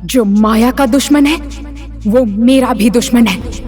जो माया का दुश्मन है वो मेरा भी दुश्मन है।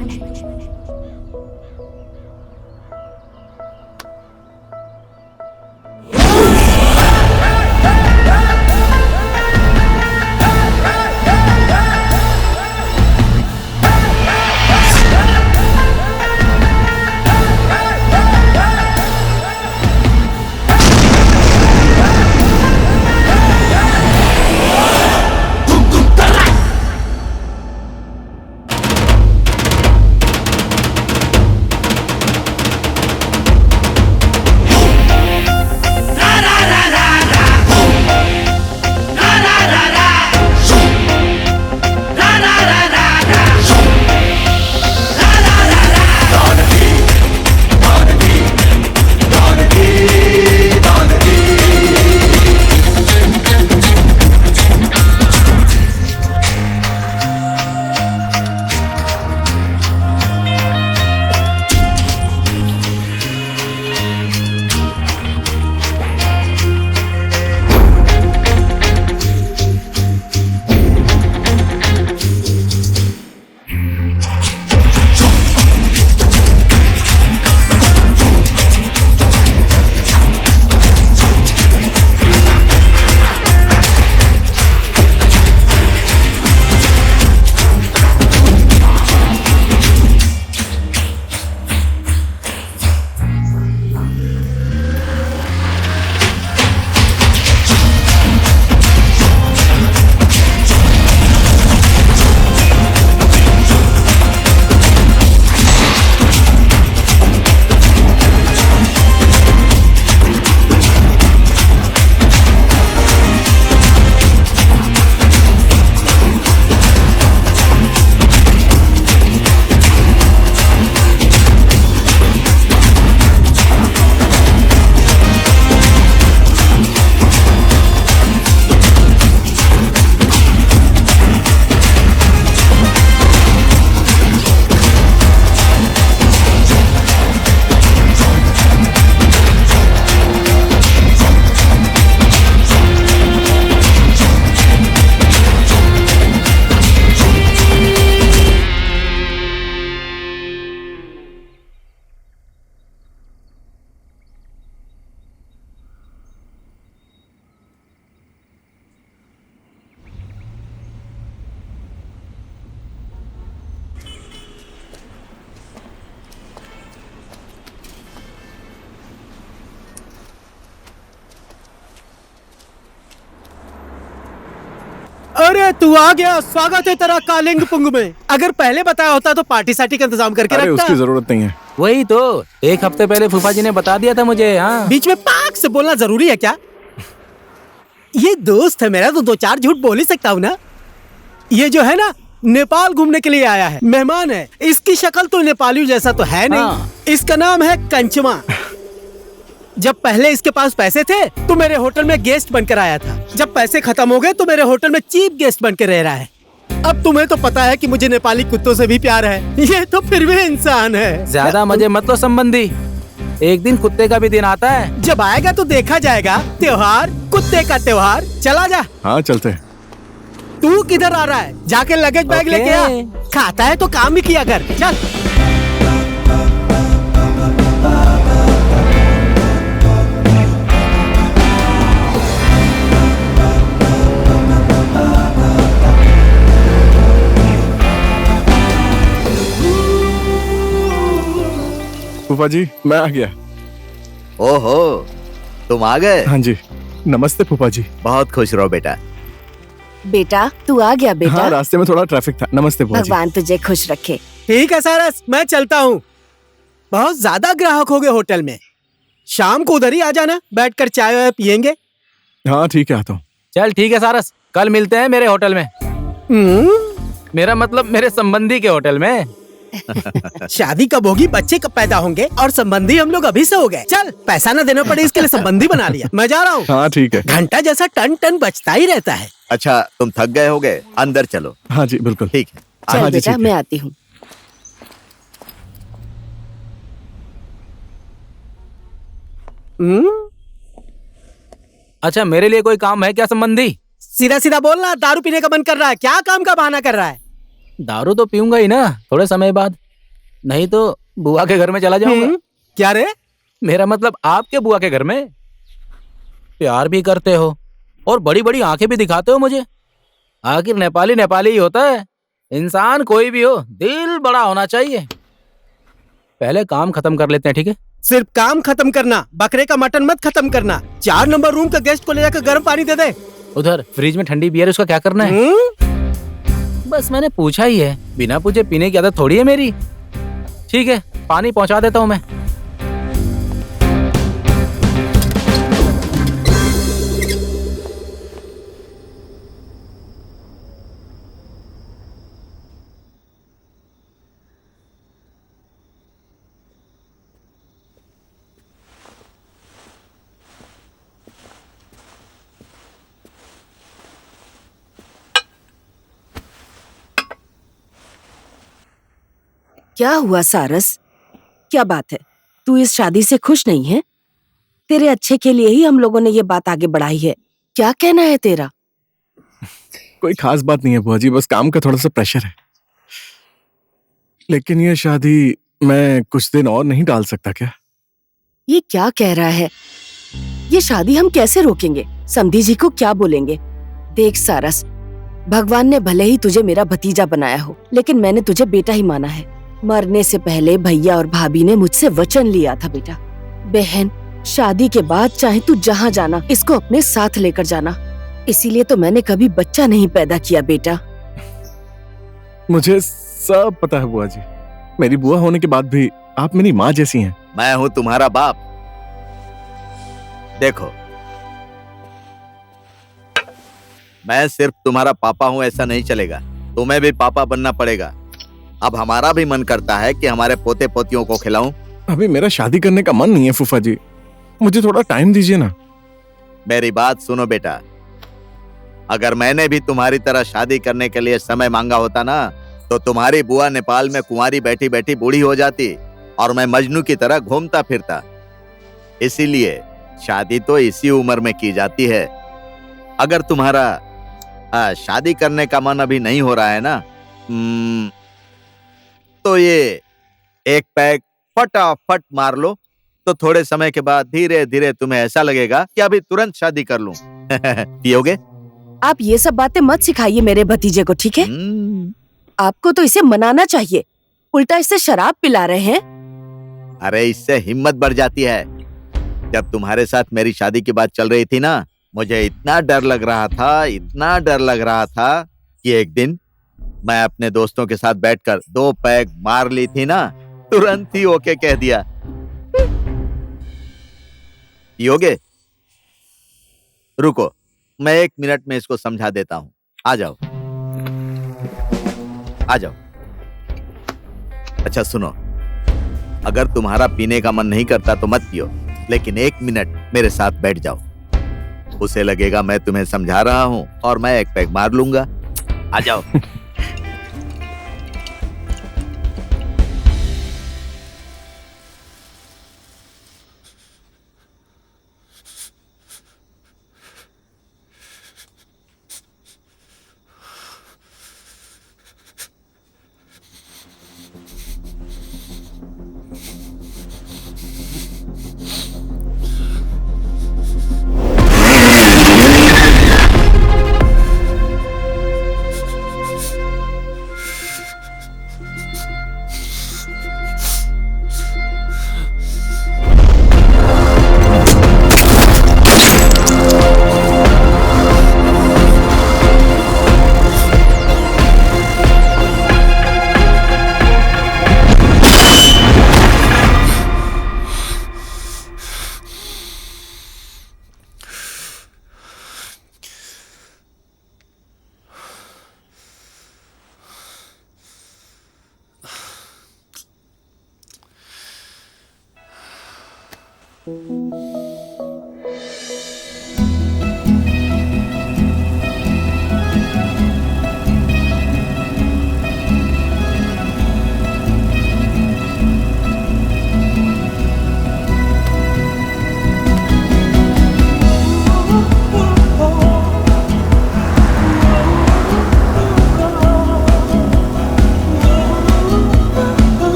अरे तू आ गया, स्वागत है तेरा कालिंग पुंग में। अगर पहले बताया होता तो पार्टी साटी का इंतजाम करके अरे रखता। उसकी जरूरत नहीं है। वही तो, एक हफ्ते पहले फूफा जी ने बता दिया था मुझे। हाँ, बीच में पाक से बोलना जरूरी है क्या? ये दोस्त है मेरा तो दो चार झूठ बोल ही सकता हूँ ना। ये जो है ना, नेपाल घूमने के लिए आया है, मेहमान है। इसकी शक्ल तो नेपालियों जैसा तो है नहीं। हाँ। इसका नाम है कंचमा। जब पहले इसके पास पैसे थे तो मेरे होटल में गेस्ट बनकर आया था। जब पैसे खत्म हो गए तो मेरे होटल में चीफ गेस्ट बनकर रह रहा है। अब तुम्हें तो पता है कि मुझे नेपाली कुत्तों से भी प्यार है। ये तो फिर भी इंसान है। ज्यादा मजे मत लो संबंधी, एक दिन कुत्ते का भी दिन आता है। जब आएगा तो देखा जाएगा। त्योहार, कुत्ते का त्योहार। चला जा। हाँ चलते हैं। तू किधर आ रहा है? जाके लगेज बैग ओके। लेके आ। खाता है तो काम भी किया कर। चल। फूफा जी मैं आ गया। ओहो, तुम आ गए। हाँ जी, नमस्ते फूफा जी। बहुत खुश रहो बेटा। बेटा तू आ गया बेटा। हाँ रास्ते में थोड़ा ट्रैफिक था। नमस्ते फूफा जी। भगवान तुझे खुश रखे। ठीक है सारस, मैं चलता हूँ। बहुत ज्यादा ग्राहक हो गए होटल में। शाम को उधर ही आ जाना, बैठकर चाय वाय पियेंगे। हाँ ठीक है, आता हूँ। चल ठीक है सारस, कल मिलते हैं मेरे होटल में। मेरा मतलब मेरे संबंधी के होटल में। शादी कब होगी, बच्चे कब पैदा होंगे, और संबंधी हम लोग अभी से हो गए। चल, पैसा न देना पड़े इसके लिए संबंधी बना लिया। मैं जा रहा हूँ। हाँ ठीक है। घंटा जैसा टन टन बजता ही रहता है। अच्छा तुम थक गए होगे, अंदर चलो। हाँ जी बिल्कुल। ठीक है। चल हाँ जी, बेटा ठीक है। मैं आती हूँ। अच्छा मेरे लिए कोई काम है क्या संबंधी? सीधा सीधा बोलना, दारू पीने का मन कर रहा है, क्या काम का बहाना कर रहा है? दारू तो पीऊंगा ही ना थोड़े समय बाद, नहीं तो बुआ के घर में चला जाऊंगा। क्या रे? मेरा मतलब आपके बुआ के घर में। प्यार भी करते हो और बड़ी बड़ी आंखें भी दिखाते हो मुझे। आखिर नेपाली नेपाली ही होता है। इंसान कोई भी हो, दिल बड़ा होना चाहिए। पहले काम खत्म कर लेते हैं, ठीक है? सिर्फ काम खत्म करना, बकरे का मटन मत खत्म करना। 4 नंबर रूम का गेस्ट को ले जाकर गर्म पानी दे दे। उधर फ्रिज में ठंडी बियर, उसका क्या करना है? बस मैंने पूछा ही है, बिना पूछे पीने की आदत थोड़ी है मेरी। ठीक है, पानी पहुंचा देता हूं मैं। क्या हुआ सारस? क्या बात है? तू इस शादी से खुश नहीं है? तेरे अच्छे के लिए ही हम लोगों ने ये बात आगे बढ़ाई है। क्या कहना है तेरा? कोई खास बात नहीं है बुआ जी, बस काम का थोड़ा सा प्रेशर है। लेकिन ये शादी मैं कुछ दिन और नहीं डाल सकता क्या? ये क्या कह रहा है? ये शादी हम कैसे रोकेंगे? समधी जी को क्या बोलेंगे? देख सारस, भगवान ने भले ही तुझे मेरा भतीजा बनाया हो, लेकिन मैंने तुझे बेटा ही माना है। मरने से पहले भैया और भाभी ने मुझसे वचन लिया था बेटा। बहन, शादी के बाद चाहे तू जहाँ जाना, इसको अपने साथ लेकर जाना। इसीलिए तो मैंने कभी बच्चा नहीं पैदा किया बेटा। मुझे सब पता है बुआ जी। मेरी बुआ होने के बाद भी आप मेरी माँ जैसी हैं। मैं हूं तुम्हारा बाप। देखो, मैं सिर्फ तुम्हारा पापा हूं ऐसा नहीं चलेगा, तुम्हें भी पापा बनना पड़ेगा। अब हमारा भी मन करता है कि हमारे पोते पोतियों को खिलाऊं। अभी मेरा शादी करने का मन नहीं है फूफा जी, मुझे थोड़ा टाइम दीजिए ना। मेरी बात सुनो बेटा, अगर मैंने भी तुम्हारी तरह शादी करने के लिए समय मांगा होता ना, तो तुम्हारी बुआ नेपाल में कुंवारी बैठी बैठी बूढ़ी हो जाती और मैं मजनू की तरह घूमता फिरता। इसीलिए शादी तो इसी उम्र में की जाती है। अगर तुम्हारा शादी करने का मन अभी नहीं हो रहा है ना, तो ये एक पैक फटाफट मार लो, तो थोड़े समय के बाद धीरे धीरे तुम्हें ऐसा लगेगा कि अभी तुरंत शादी कर लूं। पियोगे? आप ये सब बातें मत सिखाइए मेरे भतीजे को, ठीक है? आपको तो इसे मनाना चाहिए, उल्टा इससे शराब पिला रहे हैं। अरे इससे हिम्मत बढ़ जाती है। जब तुम्हारे साथ मेरी शादी की बात चल रही थी ना, मुझे इतना डर लग रहा था कि एक दिन मैं अपने दोस्तों के साथ बैठकर 2 पैग मार ली थी ना, तुरंत ही ओके कह दिया। पियोगे? रुको, मैं 1 मिनट में इसको समझा देता हूं। आ जाओ। अच्छा सुनो, अगर तुम्हारा पीने का मन नहीं करता तो मत पियो, लेकिन 1 मिनट मेरे साथ बैठ जाओ। उसे लगेगा मैं तुम्हें समझा रहा हूं और मैं एक पैग मार लूंगा। आ जाओ।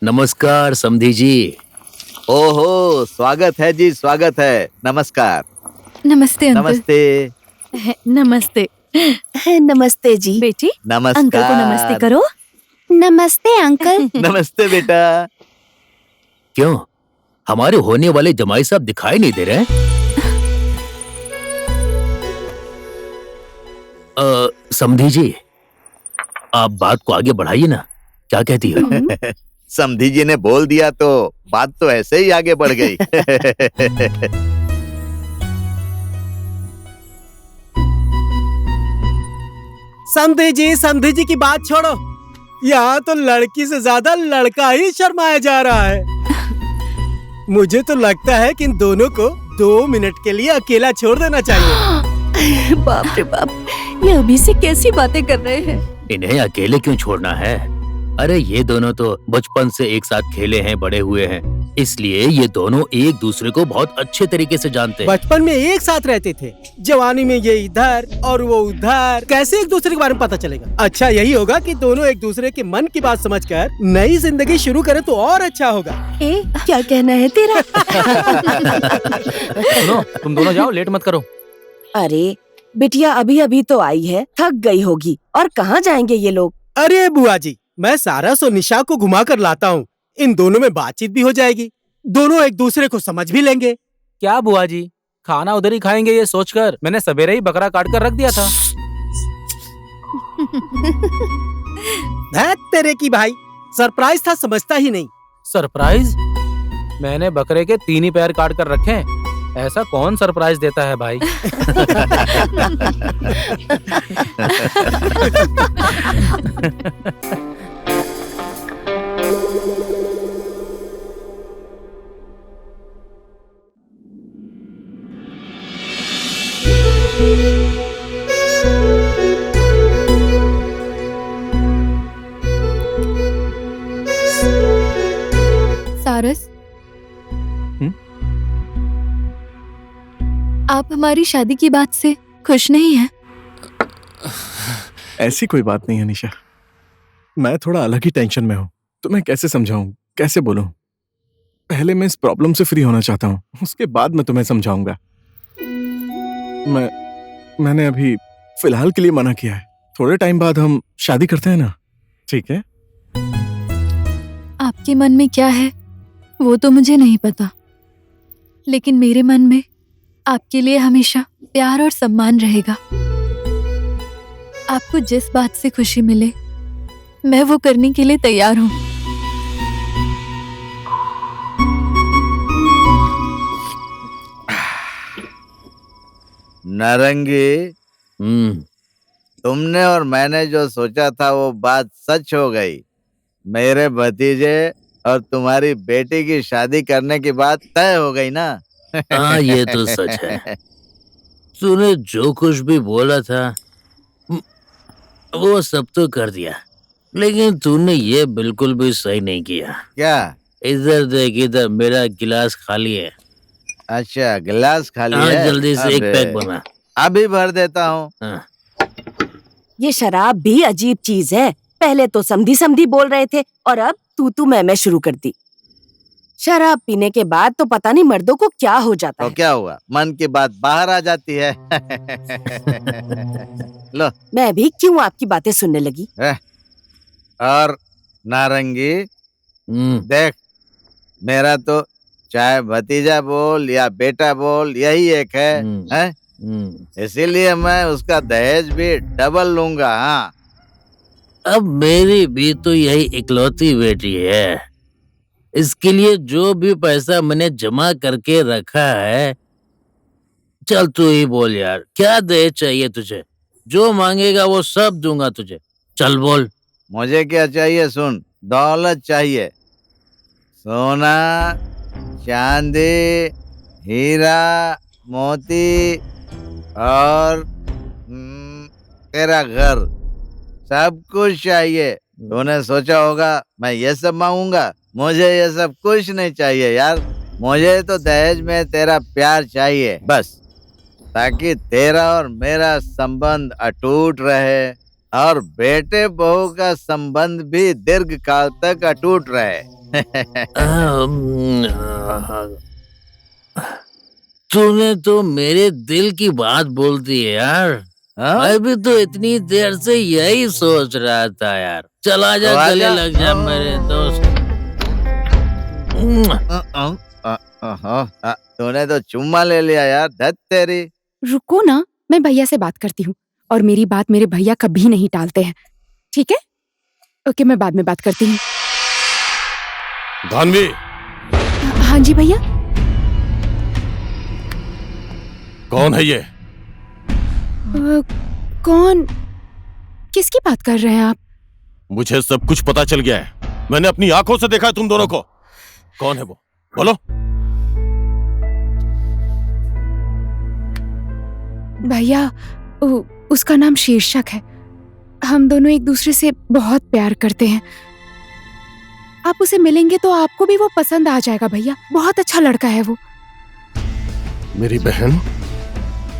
नमस्कार समधी जी। ओहो, स्वागत है जी, स्वागत है। नमस्कार। नमस्ते अंकल। नमस्ते। नमस्ते नमस्ते जी। बेटी, नमस्कार। अंकल को नमस्ते करो। नमस्ते अंकल। नमस्ते बेटा। क्यों, हमारे होने वाले जमाई साहब दिखाई नहीं दे रहे हैं? समधी जी, आप बात को आगे बढ़ाइए ना, क्या कहती हो? समधी जी ने बोल दिया तो बात तो ऐसे ही आगे बढ़ गई। समधी जी की बात छोड़ो। यहाँ तो लड़की से ज्यादा लड़का ही शर्माया जा रहा है। मुझे तो लगता है कि इन दोनों को 2 मिनट के लिए अकेला छोड़ देना चाहिए। बाप रे बाप, ये अभी से कैसी बातें कर रहे हैं। इन्हें अकेले क्यों छोड़ना है? अरे ये दोनों तो बचपन से एक साथ खेले हैं, बड़े हुए हैं, इसलिए ये दोनों एक दूसरे को बहुत अच्छे तरीके से जानते हैं। बचपन में एक साथ रहते थे, जवानी में ये इधर और वो उधर, कैसे एक दूसरे के बारे में पता चलेगा? अच्छा यही होगा कि दोनों एक दूसरे के मन की बात समझकर नई जिंदगी शुरू करें तो और अच्छा होगा। क्या कहना है तेरा? सुनो, तुम दोनों जाओ, लेट मत करो। अरे बिटिया अभी अभी तो आई है, थक गई होगी। और कहाँ जाएंगे ये लोग? अरे बुआ जी, मैं सारस और निशा को घुमा कर लाता हूँ। इन दोनों में बातचीत भी हो जाएगी, दोनों एक दूसरे को समझ भी लेंगे। क्या बुआ जी, खाना उधर ही खाएंगे ये सोचकर मैंने सवेरे ही बकरा काट कर रख दिया था। धैत तेरे की भाई, सरप्राइज था, समझता ही नहीं। सरप्राइज? मैंने बकरे के 3 ही पैर काट कर रखे हैं, ऐसा कौन सरप्राइज देता है भाई? सारस, आप हमारी शादी की बात से खुश नहीं हैं? ऐसी कोई बात नहीं है निशा, मैं थोड़ा अलग ही टेंशन में हूँ। तो मैं कैसे समझाऊं, कैसे बोलूं? पहले मैं इस प्रॉब्लम से फ्री होना चाहता हूँ, उसके बाद मैं तुम्हें समझाऊंगा। मैंने अभी फिलहाल के लिए मना किया है। थोड़े टाइम बाद हम शादी करते हैं ना, ठीक है? आपके मन में क्या है वो तो मुझे नहीं पता, लेकिन मेरे मन में आपके लिए हमेशा प्यार और सम्मान रहेगा। आपको जिस बात से खुशी मिले, मैं वो करने के लिए तैयार हूँ। नारंगी, तुमने और मैंने जो सोचा था वो बात सच हो गई। मेरे भतीजे और तुम्हारी बेटी की शादी करने की बात तय हो गई ना? हाँ ये तो सच है। तूने जो कुछ भी बोला था वो सब तो कर दिया, लेकिन तूने ये बिल्कुल भी सही नहीं किया। क्या? इधर देख, इधर मेरा गिलास खाली है। अच्छा, गिलास खाली हाँ, है? जल्दी से एक अबे, पैक बना। अभी भर देता हूँ। हाँ। ये शराब भी अजीब चीज है। पहले तो समधी समधी बोल रहे थे और अब तू मैं शुरू कर दी। शराब पीने के बाद तो पता नहीं मर्दों को क्या हो जाता तो है। क्या हुआ, मन की बात बाहर आ जाती है। लो। मैं भी क्यों आपकी बातें सुनने लगी। और नारंगी, देख, मेरा तो चाहे भतीजा बोल या बेटा बोल यही एक है? इसीलिए मैं उसका दहेज भी डबल लूंगा। हाँ, अब मेरी भी तो यही इकलौती बेटी है, इसके लिए जो भी पैसा मैंने जमा करके रखा है। चल तू ही बोल यार, क्या दहेज चाहिए तुझे? जो मांगेगा वो सब दूंगा तुझे, चल बोल। मुझे क्या चाहिए सुन, दौलत चाहिए, सोना, चांदी, हीरा, मोती और तेरा घर, सब कुछ चाहिए। तूने सोचा होगा मैं ये सब मांगूंगा? मुझे ये सब कुछ नहीं चाहिए यार, मुझे तो दहेज में तेरा प्यार चाहिए बस, ताकि तेरा और मेरा संबंध अटूट रहे और बेटे बहू का संबंध भी दीर्घ काल तक अटूट रहे। तूने तो मेरे दिल की बात बोल दी है यार। हाँ? मैं भी तो इतनी देर से यही सोच रहा था यार। चला जा, तो गले आजा। लग जा मेरे दोस्त। तूने तो चुम्मा ले लिया यार, धत तेरी। रुको ना, मैं भैया से बात करती हूँ और मेरी बात मेरे भैया कभी नहीं टालते हैं। ठीक है? ओके, मैं बाद में बात करती हूँ। धानवी, हाँ जी भैया। कौन है ये? कौन? किसकी बात कर रहे हैं आप? मुझे सब कुछ पता चल गया है। मैंने अपनी आंखों से देखा है तुम दोनों को। कौन है वो? बोलो। भैया, उसका नाम शीर्षक है। हम दोनों एक दूसरे से बहुत प्यार करते हैं। आप उसे मिलेंगे तो आपको भी वो पसंद आ जाएगा भैया। बहुत अच्छा लड़का है वो। मेरी बहन,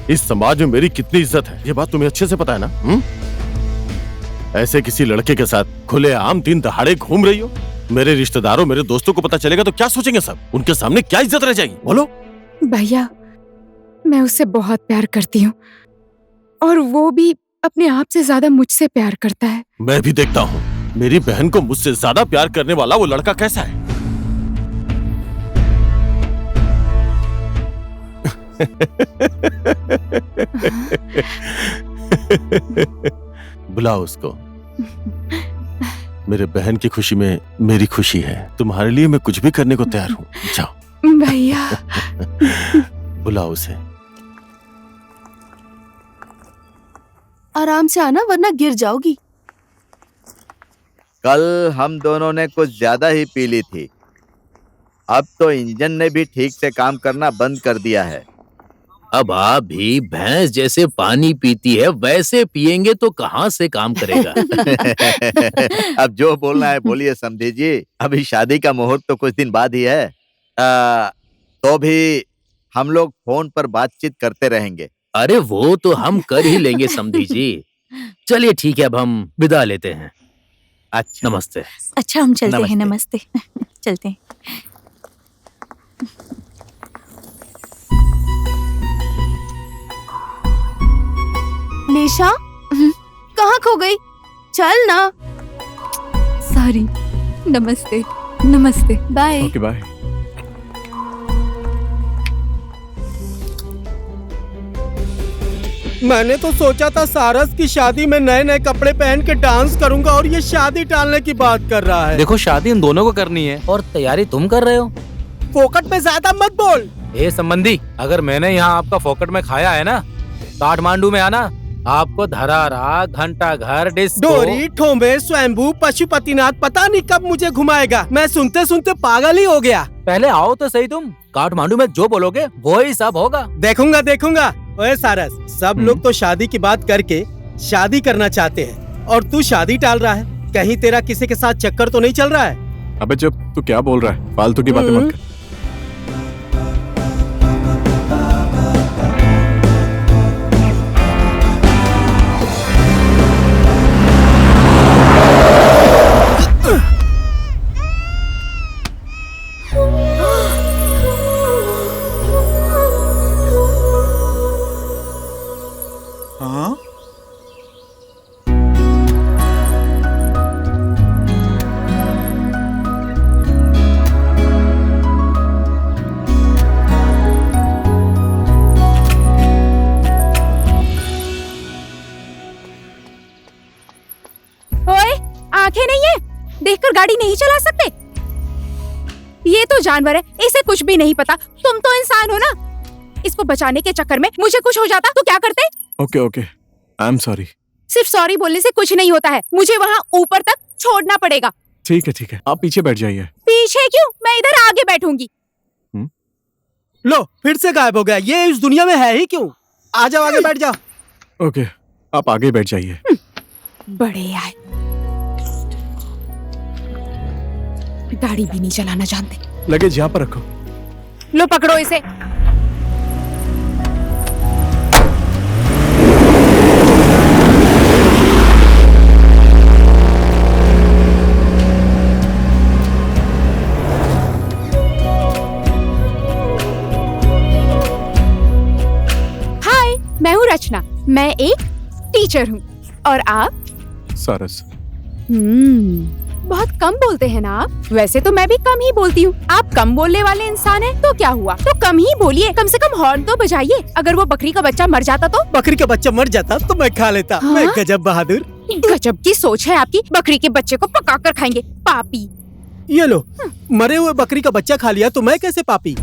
इस समाज में मेरी कितनी इज्जत है ये बात तुम्हें अच्छे से पता है ना? ऐसे किसी लड़के के साथ खुलेआम दिन दहाड़े घूम रही हो। मेरे रिश्तेदारों, मेरे दोस्तों को पता चलेगा तो क्या सोचेंगे सब? उनके सामने क्या इज्जत रह जाएगी? बोलो। भैया, मैं उससे बहुत प्यार करती हूँ और वो भी अपने आप से ज्यादा मुझसे प्यार करता है। मैं भी देखता हूँ मेरी बहन को मुझसे ज्यादा प्यार करने वाला वो लड़का कैसा है। बुलाओ उसको। मेरे बहन की खुशी में मेरी खुशी है। तुम्हारे लिए मैं कुछ भी करने को तैयार हूँ। जाओ। भैया। बुलाओ उसे। आराम से आना वरना गिर जाओगी। कल हम दोनों ने कुछ ज्यादा ही पी ली थी। अब तो इंजन ने भी ठीक से काम करना बंद कर दिया है। अब आप भी भैंस जैसे पानी पीती है वैसे पिएंगे तो कहाँ से काम करेगा। अब जो बोलना है बोलिए समधी जी। अभी शादी का मुहूर्त तो कुछ दिन बाद ही है। तो भी हम लोग फोन पर बातचीत करते रहेंगे। अरे वो तो हम कर ही लेंगे समधी जी। चलिए ठीक है, अब हम विदा लेते हैं। अच्छा, नमस्ते। अच्छा, हम चलते हैं। नमस्ते। नमस्ते। चलते हैं। निशा, कहाँ खो गई? चल ना। सॉरी। नमस्ते। नमस्ते। बाय। Okay, bye. मैंने तो सोचा था सारस की शादी में नए नए कपड़े पहन के डांस करूंगा और ये शादी टालने की बात कर रहा है। देखो, शादी इन दोनों को करनी है और तैयारी तुम कर रहे हो। फोकट में ज्यादा मत बोल। ए संबंधी, अगर मैंने यहाँ आपका फोकट में खाया है ना, काठमांडू में आना, आपको धरारा, घंटा घर, डिस्को, डोरी, ठोंबे, स्वयंभू, पशुपतिनाथ पता नहीं कब मुझे घुमाएगा। मैं सुनते सुनते पागल ही हो गया। पहले आओ तो सही तुम। काठमांडू में जो बोलोगे वो ही सब होगा। देखूंगा देखूंगा। ओए सारस, सब लोग तो शादी की बात करके शादी करना चाहते हैं और तू शादी टाल रहा है। कहीं तेरा किसी के साथ चक्कर तो नहीं चल रहा है? अबे जब तू क्या बोल रहा है? फालतू की बातें मत कर। आंखें नहीं है, देखकर गाड़ी नहीं चला सकते? ये तो जानवर है, इसे कुछ भी नहीं पता। तुम तो इंसान हो ना। इसको बचाने के चक्कर में मुझे कुछ हो जाता तो क्या करते? Okay okay, I am sorry. सिर्फ सॉरी बोलने से कुछ नहीं होता है। मुझे वहाँ ऊपर तक छोड़ना पड़ेगा। ठीक है, आप पीछे बैठ जाइए। पीछे क्यों? मैं इधर आगे बैठूंगी। लो, फिर से गायब हो गया। ये इस दुनिया में है ही क्यों? आ जाओ, आगे बैठ जाओ। ओके, आप आगे बैठ जाइए। बड़े आए, गाड़ी भी नहीं चलाना जानते। लगेज यहाँ पर रखो। लो पकड़ो इसे। मैं हूँ रचना, मैं एक टीचर हूँ। और आप? सारस। बहुत कम बोलते हैं ना आप। वैसे तो मैं भी कम ही बोलती हूँ। आप कम बोलने वाले इंसान हैं, तो क्या हुआ, तो कम ही बोलिए, कम से कम हॉर्न तो बजाइए। अगर वो बकरी का बच्चा मर जाता तो? बकरी का बच्चा मर जाता तो मैं खा लेता। हाँ? मैं गजब बहादुर। गजब की सोच है आपकी। बकरी के बच्चे को पका कर खाएंगे, पापी। ये लो, मरे हुए बकरी का बच्चा खा लिया तो मैं कैसे पापी?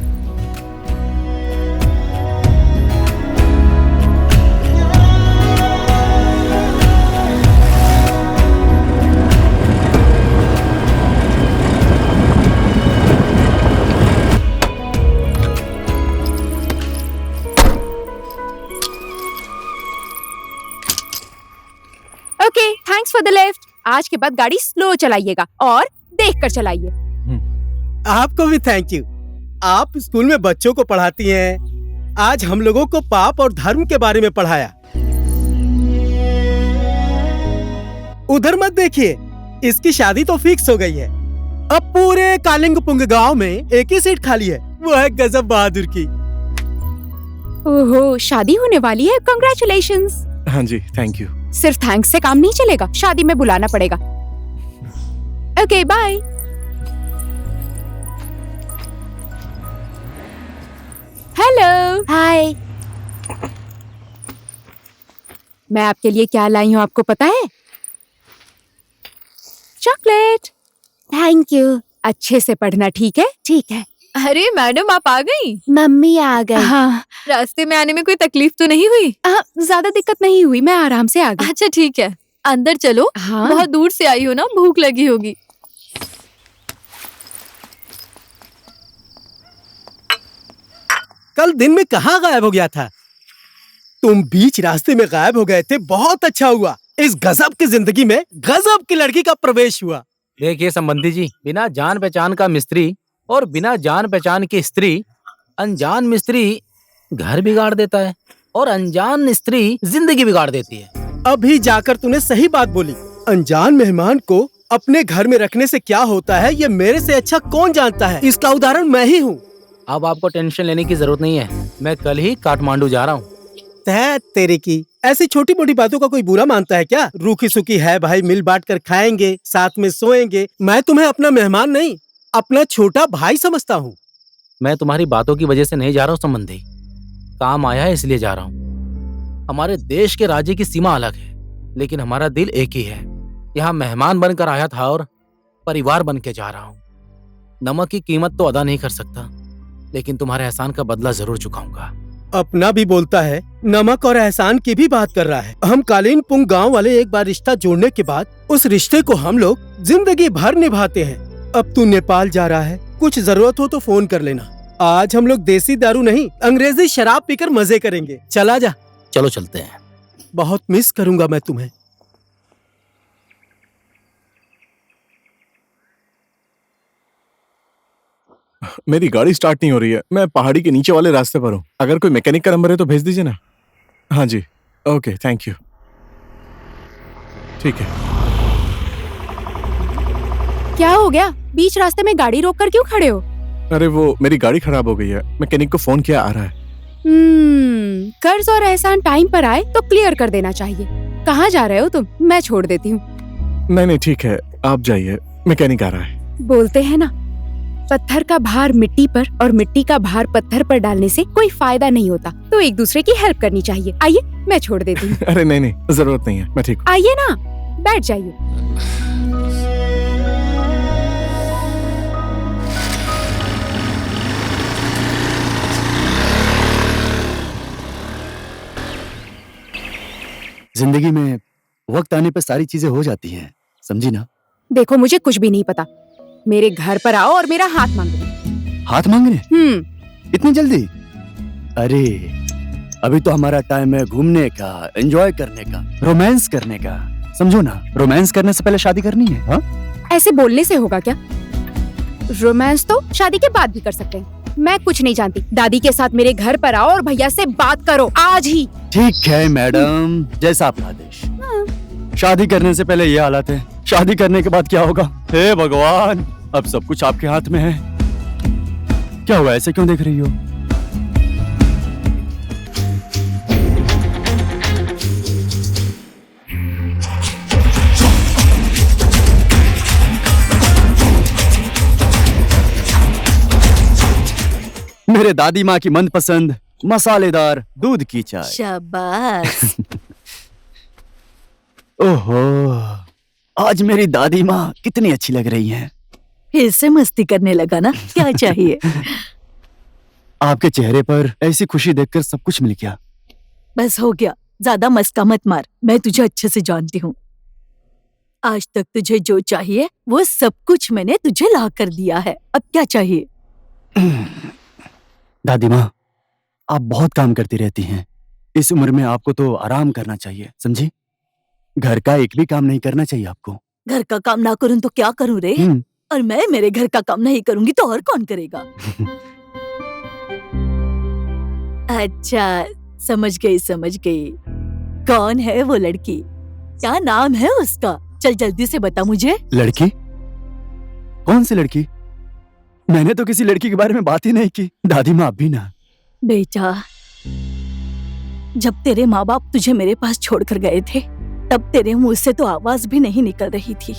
Okay, thanks for the lift. आज के बाद गाड़ी स्लो चलाइएगा और देख कर चलाइए। आपको भी थैंक यू। आप स्कूल में बच्चों को पढ़ाती हैं। आज हम लोगों को पाप और धर्म के बारे में पढ़ाया। उधर मत देखिए, इसकी शादी तो फिक्स हो गई है। अब पूरे कालिंगपुंग गांव में एक ही सीट खाली है, वो है गजब बहादुर की। ओहो, शादी होने वाली है। कंग्रेचुलेशंस। हाँ जी, थैंक यू। सिर्फ थैंक्स से काम नहीं चलेगा, शादी में बुलाना पड़ेगा। Okay, bye. Hello, hi. मैं आपके लिए क्या लाई हूँ आपको पता है? चॉकलेट। Thank you. अच्छे से पढ़ना, ठीक है? ठीक है। अरे मैडम, आप आ गई? मम्मी आ गई। हाँ, रास्ते में आने में कोई तकलीफ तो नहीं हुई? ज्यादा दिक्कत नहीं हुई, मैं आराम से आ गई। अच्छा ठीक है, अंदर चलो। हाँ। बहुत दूर से आई हो ना, भूख लगी होगी। कल दिन में कहाँ गायब हो गया था? तुम बीच रास्ते में गायब हो गए थे, बहुत अच्छा हुआ। इस गजब की जिंदगी में गजब की लड़की का प्रवेश हुआ। देखिए संबंधी जी, बिना जान पहचान का मिस्त्री और बिना जान पहचान की स्त्री, अनजान मिस्त्री घर बिगाड़ देता है और अनजान स्त्री जिंदगी बिगाड़ देती है। अभी जाकर तूने सही बात बोली। अनजान मेहमान को अपने घर में रखने से क्या होता है, ये मेरे से अच्छा कौन जानता है। इसका उदाहरण मैं ही हूँ। अब आपको टेंशन लेने की जरूरत नहीं है, मैं कल ही काठमांडू जा रहा हूँ। तेरे की ऐसी छोटी मोटी बातों का कोई बुरा मानता है क्या? रूखी सूखी है भाई, मिल बांट कर खाएंगे, साथ में सोएंगे। मैं तुम्हें अपना मेहमान नहीं, अपना छोटा भाई समझता हूँ। मैं तुम्हारी बातों की वजह से नहीं जा रहा हूँ संबंधी, काम आया है इसलिए जा रहा हूँ। हमारे देश के राज्य की सीमा अलग है, लेकिन हमारा दिल एक ही है। यहाँ मेहमान बनकर आया था और परिवार बन के जा रहा हूँ। नमक की कीमत तो अदा नहीं कर सकता, लेकिन तुम्हारे एहसान का बदला जरूर चुकाऊंगा। अपना भी बोलता है, नमक और एहसान की भी बात कर रहा है। हम कालिंगपुंग गांव वाले एक बार रिश्ता जोड़ने के बाद उस रिश्ते को हम लोग जिंदगी भर निभाते हैं। अब तू नेपाल जा रहा है, कुछ जरूरत हो तो फोन कर लेना। आज हम लोग देसी दारू नहीं, अंग्रेजी शराब पीकर मजे करेंगे। चला जा। चलो चलते हैं। बहुत मिस करूंगा मैं तुम्हें। मेरी गाड़ी स्टार्ट नहीं हो रही है, मैं पहाड़ी के नीचे वाले रास्ते पर हूँ। अगर कोई मैकेनिक का नंबर है तो भेज दीजिए ना। हाँ जी, ओके, थैंक यू। ठीक है। क्या हो गया? बीच रास्ते में गाड़ी रोककर क्यों खड़े हो? अरे वो मेरी गाड़ी खराब हो गई है, मैकेनिक को फोन किया, आ रहा है। कर्ज और एहसान टाइम पर आए तो क्लियर कर देना चाहिए। कहाँ जा रहे हो तुम? मैं छोड़ देती हूँ। नहीं ठीक है, आप जाइए, मैकेनिक आ रहा है। बोलते हैं ना, पत्थर का भार मिट्टी पर और मिट्टी का भार पत्थर पर डालने से कोई फायदा नहीं होता, तो एक दूसरे की हेल्प करनी चाहिए। आइए, मैं छोड़ देती हूँ। अरे नहीं, जरूरत नहीं है, मैं ठीक हूँ। आइए ना, बैठ जाइए। जिंदगी में वक्त आने पर सारी चीजें हो जाती हैं, समझी ना? देखो, मुझे कुछ भी नहीं पता। मेरे घर पर आओ और मेरा हाथ मांगो। हाथ मांगने? इतनी जल्दी? अरे अभी तो हमारा टाइम है घूमने का, एंजॉय करने का, रोमांस करने का। समझो ना, रोमांस करने से पहले शादी करनी है। हाँ? ऐसे बोलने से होगा क्या? रोमांस तो शादी के बाद भी कर सकते हैं। मैं कुछ नहीं जानती। दादी के साथ मेरे घर पर आओ और भैया से बात करो आज ही। ठीक है मैडम, जैसा आपका आदेश। शादी करने से पहले ये हालत है, शादी करने के बाद क्या होगा? हे भगवान, अब सब कुछ आपके हाथ में है। क्या हुआ, ऐसे क्यों देख रही हो? मेरे दादी माँ की मनपसंद मसालेदार दूध की चाय। शाबाश। ओहो, आज मेरी दादी माँ कितनी अच्छी लग रही हैं। फिर से मस्ती करने लगा ना? क्या चाहिए? आपके चेहरे पर ऐसी खुशी देखकर सब कुछ मिल गया। बस हो गया, ज्यादा मस्का मत मार। मैं तुझे अच्छे से जानती हूँ। आज तक तुझे जो चाहिए वो सब कुछ मैंने तुझे ला कर दिया है। अब क्या चाहिए? दादी माँ, आप बहुत काम करती रहती हैं। इस उम्र में आपको तो आराम करना चाहिए, समझी? घर का एक भी काम नहीं करना चाहिए आपको। घर का काम ना करूँ तो क्या करूँ रे? और मैं मेरे घर का काम नहीं करूंगी तो और कौन करेगा? अच्छा, समझ गई। कौन है वो लड़की? क्या नाम है उसका? चल जल्दी से बता मुझे। लड़की? कौन सी लड़की? मैंने तो किसी लड़की के बारे में बात ही नहीं की। दादी माँ आप भी ना। बेटा, जब तेरे माँ बाप तुझे मेरे पास छोड़कर गए थे तब तेरे मुंह से तो आवाज भी नहीं निकल रही थी।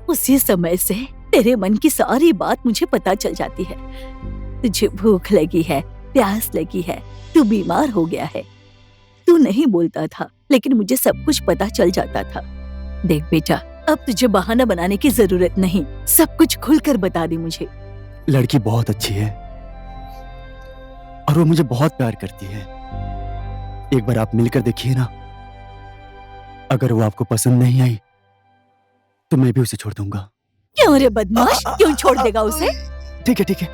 उसी समय से तेरे मन की सारी बात मुझे पता चल जाती है। तुझे भूख लगी है, प्यास लगी है, तू बीमार हो गया है। तू नहीं बोलता था लेकिन मुझे सब कुछ पता चल जाता था। देख बेटा, अब तुझे बहाना बनाने की जरूरत नहीं, सब कुछ खुलकर बता दे मुझे। लड़की बहुत अच्छी है और वो मुझे बहुत प्यार करती है। एक बार आप मिलकर देखिए ना। अगर वो आपको पसंद नहीं आई तो मैं भी उसे छोड़ दूंगा। क्यों रे बदमाश, क्यों छोड़ देगा उसे? ठीक है।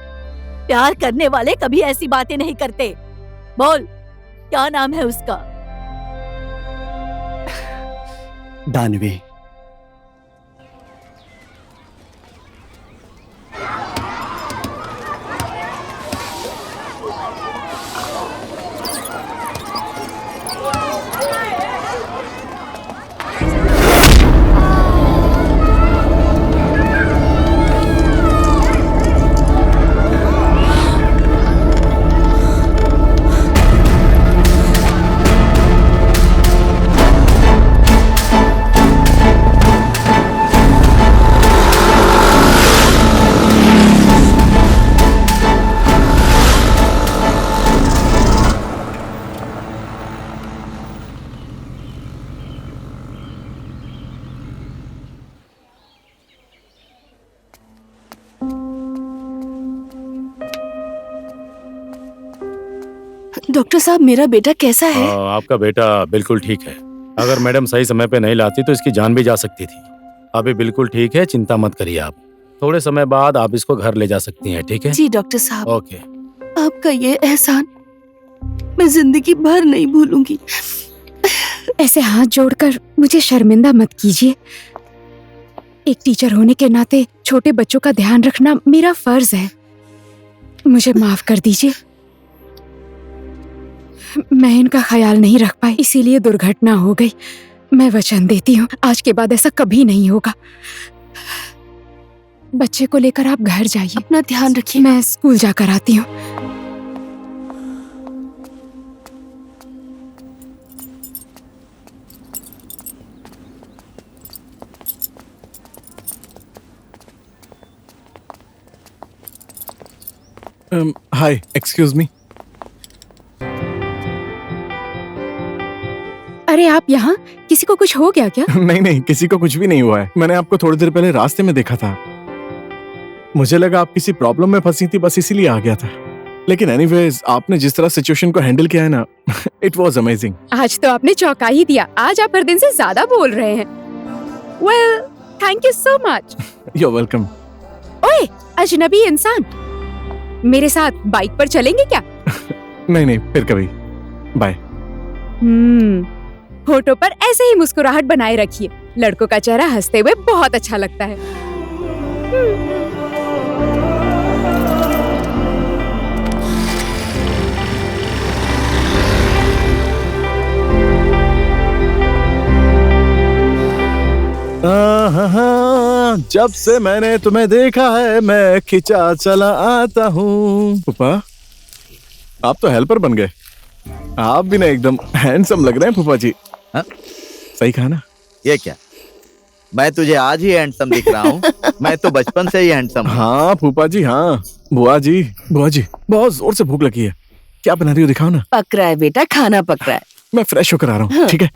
प्यार करने वाले कभी ऐसी बातें नहीं करते। बोल, क्या नाम है उसका? दानवी। डॉक्टर साहब, मेरा बेटा कैसा है? आपका बेटा बिल्कुल ठीक है। अगर मैडम सही समय पे नहीं लाती तो इसकी जान भी जा सकती थी। अभी बिल्कुल ठीक है, चिंता मत करिए आप। थोड़े समय बाद आप इसको घर ले जा सकती हैं, ठीक है? जी डॉक्टर साहब। ओके। आपका ये एहसान मैं जिंदगी भर नहीं भूलूंगी। ऐसे हाथ जोड़कर मुझे शर्मिंदा मत कीजिए। एक टीचर होने के नाते छोटे बच्चों का ध्यान रखना मेरा फर्ज है। मुझे माफ कर दीजिए। मैं इनका ख्याल नहीं रख पाई, इसीलिए दुर्घटना हो गई। मैं वचन देती हूँ आज के बाद ऐसा कभी नहीं होगा। बच्चे को लेकर आप घर जाइए, अपना ध्यान रखिए। मैं स्कूल जाकर आती हूँ। हाय, एक्सक्यूज मी। अरे आप यहाँ? किसी को कुछ हो गया क्या? नहीं, किसी को कुछ भी नहीं हुआ है। मैंने आपको थोड़ी देर पहले रास्ते में देखा था। मुझे लगा आप किसी प्रॉब्लम में फंसी थी, बस इसीलिए आ गया था। लेकिन एनीवेज, आपने जिस तरह सिचुएशन को हैंडल किया है ना, इट वाज अमेजिंग। आज तो आपने चौंका ही दिया। आज आप हर दिन से ज्यादा बोल रहे हैं। Well, thank you so much. You are welcome. ओए, अजनबी इंसान, मेरे साथ बाइक पर चलेंगे क्या? नहीं, फिर कभी। बाय। होठों पर ऐसे ही मुस्कुराहट बनाए रखिए। लड़कों का चेहरा हंसते हुए बहुत अच्छा लगता है। जब से मैंने तुम्हें देखा है मैं खिंचा चला आता हूँ। फूफा, आप तो हेल्पर बन गए। आप भी ना एकदम हैंडसम लग रहे हैं फूफा जी। हाँ? सही कहा ना? ये क्या? मैं तुझे आज ही हैंडसम दिख रहा हूँ। मैं तो बचपन से ही हैंडसम हूँ। हाँ फूफा जी, हाँ बुआ जी बहुत जोर से भूख लगी है। क्या बना रही हो, दिखाओ ना। पक रहा है बेटा, खाना पक रहा है। मैं फ्रेश होकर आ रहा हूँ, ठीक है?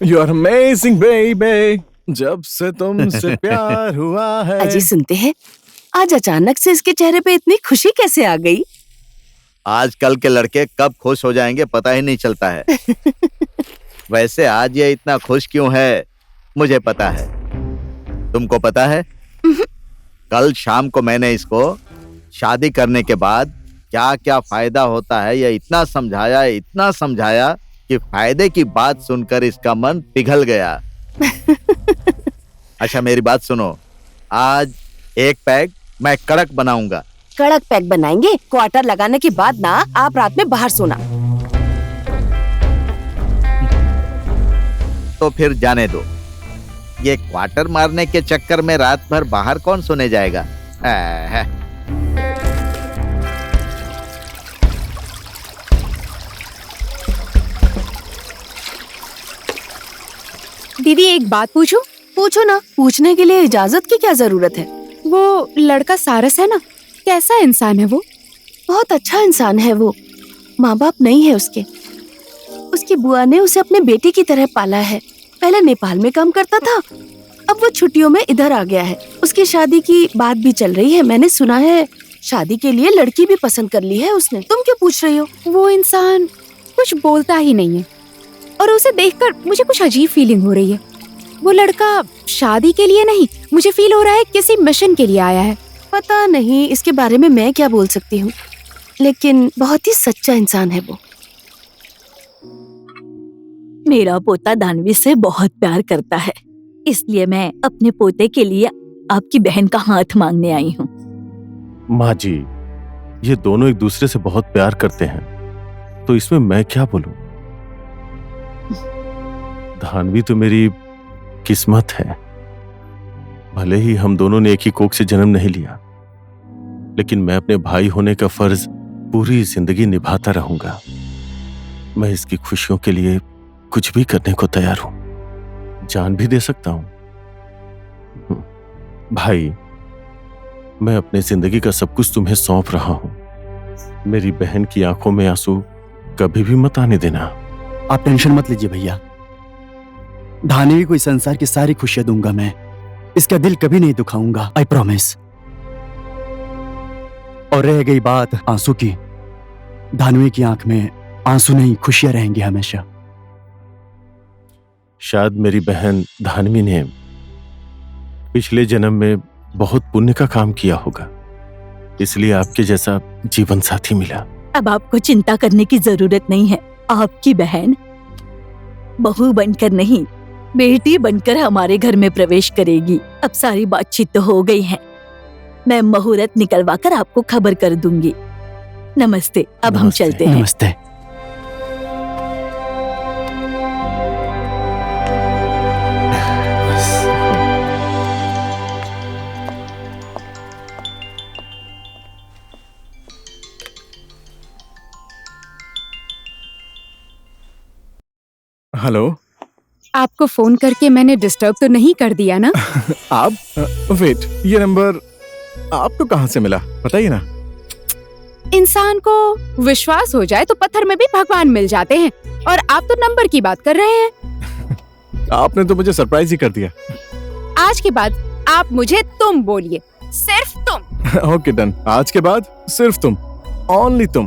यू आर अमेजिंग बेबी, जब से तुमसे प्यार हुआ है। अजी सुनते हैं, आज अचानक से इसके चेहरे पे इतनी खुशी कैसे आ गई? आजकल के लड़के कब खुश हो जाएंगे पता ही नहीं चलता है। वैसे आज ये इतना खुश क्यों है मुझे पता है। तुमको पता है? कल शाम को मैंने इसको शादी करने के बाद क्या क्या फायदा होता है ये इतना समझाया कि फायदे की बात सुनकर इसका मन पिघल गया। अच्छा मेरी बात सुनो, आज एक पैक मैं कड़क बनाऊंगा। कड़क पैक बनाएंगे? क्वार्टर लगाने के बाद ना आप रात में बाहर सोना। तो फिर जाने दो, ये क्वार्टर मारने के चक्कर में रात भर बाहर कौन सोने जाएगा? दीदी एक बात पूछूं? पूछो ना, पूछने के लिए इजाजत की क्या जरूरत है? वो लड़का सारस है ना, कैसा इंसान है वो? बहुत अच्छा इंसान है वो। माँ बाप नहीं है उसके। उसकी बुआ ने उसे अपने बेटे की तरह पाला है। पहले नेपाल में काम करता था, अब वो छुट्टियों में इधर आ गया है। उसकी शादी की बात भी चल रही है। मैंने सुना है शादी के लिए लड़की भी पसंद कर ली है उसने। तुम क्यों पूछ रही हो? वो इंसान कुछ बोलता ही नहीं है और उसे देखकर मुझे कुछ अजीब फीलिंग हो रही है। वो लड़का शादी के लिए नहीं, मुझे फील हो रहा है किसी मिशन के लिए आया है। पता नहीं इसके बारे में मैं क्या बोल सकती हूँ, लेकिन बहुत ही सच्चा इंसान है वो। मेरा पोता दानवी से बहुत प्यार करता है, इसलिए मैं अपने पोते के लिए आपकी बहन का हाथ मांगने आई हूँ। माँ जी, ये दोनों एक दूसरे से बहुत प्यार करते हैं, तो इसमें मैं क्या बोलूं? धानवी तो मेरी किस्मत है। भले ही हम दोनों ने एक ही कोख से जन्म नहीं लिया, लेकिन मैं अपने भाई होने का फर्ज पूरी जिंदगी निभाता रहूंगा। मैं इसकी खुशियों के लिए कुछ भी करने को तैयार हूं, जान भी दे सकता हूं। भाई, मैं अपने जिंदगी का सब कुछ तुम्हें सौंप रहा हूं। मेरी बहन की आंखों में आंसू कभी भी मत आने देना। आप टेंशन मत लीजिए भैया, धानवी को इस संसार की सारी खुशियां दूंगा मैं। इसका दिल कभी नहीं दुखाऊंगा, आई प्रॉमिस। और रह गई बात आंसू की, धानवी की आंख में आंसू नहीं, खुशियां रहेंगी हमेशा। शायद मेरी बहन धानवी ने पिछले जन्म में बहुत पुण्य का काम किया होगा, इसलिए आपके जैसा जीवन साथी मिला। अब आपको चिंता करने की जरूरत नहीं है। आपकी बहन बहू बनकर नहीं, बेटी बनकर हमारे घर में प्रवेश करेगी। अब सारी बातचीत तो हो गई है, मैं मुहूर्त निकलवा कर आपको खबर कर दूंगी। नमस्ते, अब हम चलते हैं। नमस्ते। हेलो, आपको फोन करके मैंने डिस्टर्ब तो नहीं कर दिया ना? आप वेट, ये नंबर आपको कहाँ से मिला बताइए ना। इंसान को विश्वास हो जाए तो पत्थर में भी भगवान मिल जाते हैं, और आप तो नंबर की बात कर रहे हैं। आपने तो मुझे सरप्राइज ही कर दिया। आज के बाद आप मुझे तुम बोलिए, सिर्फ तुम। ओके डन, आज के बाद सिर्फ तुम, ओनली तुम।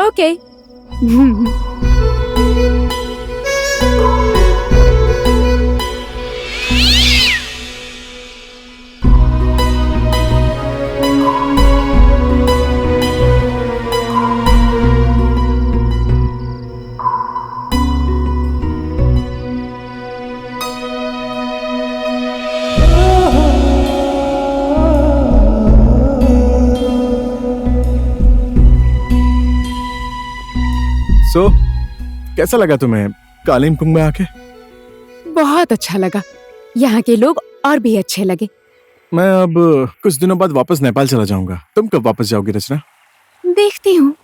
ओके। सो कैसा लगा तुम्हें कालिम्पोंग में आके? बहुत अच्छा लगा, यहाँ के लोग और भी अच्छे लगे। मैं अब कुछ दिनों बाद वापस नेपाल चला जाऊंगा। तुम कब वापस जाओगी रचना? देखती हूँ,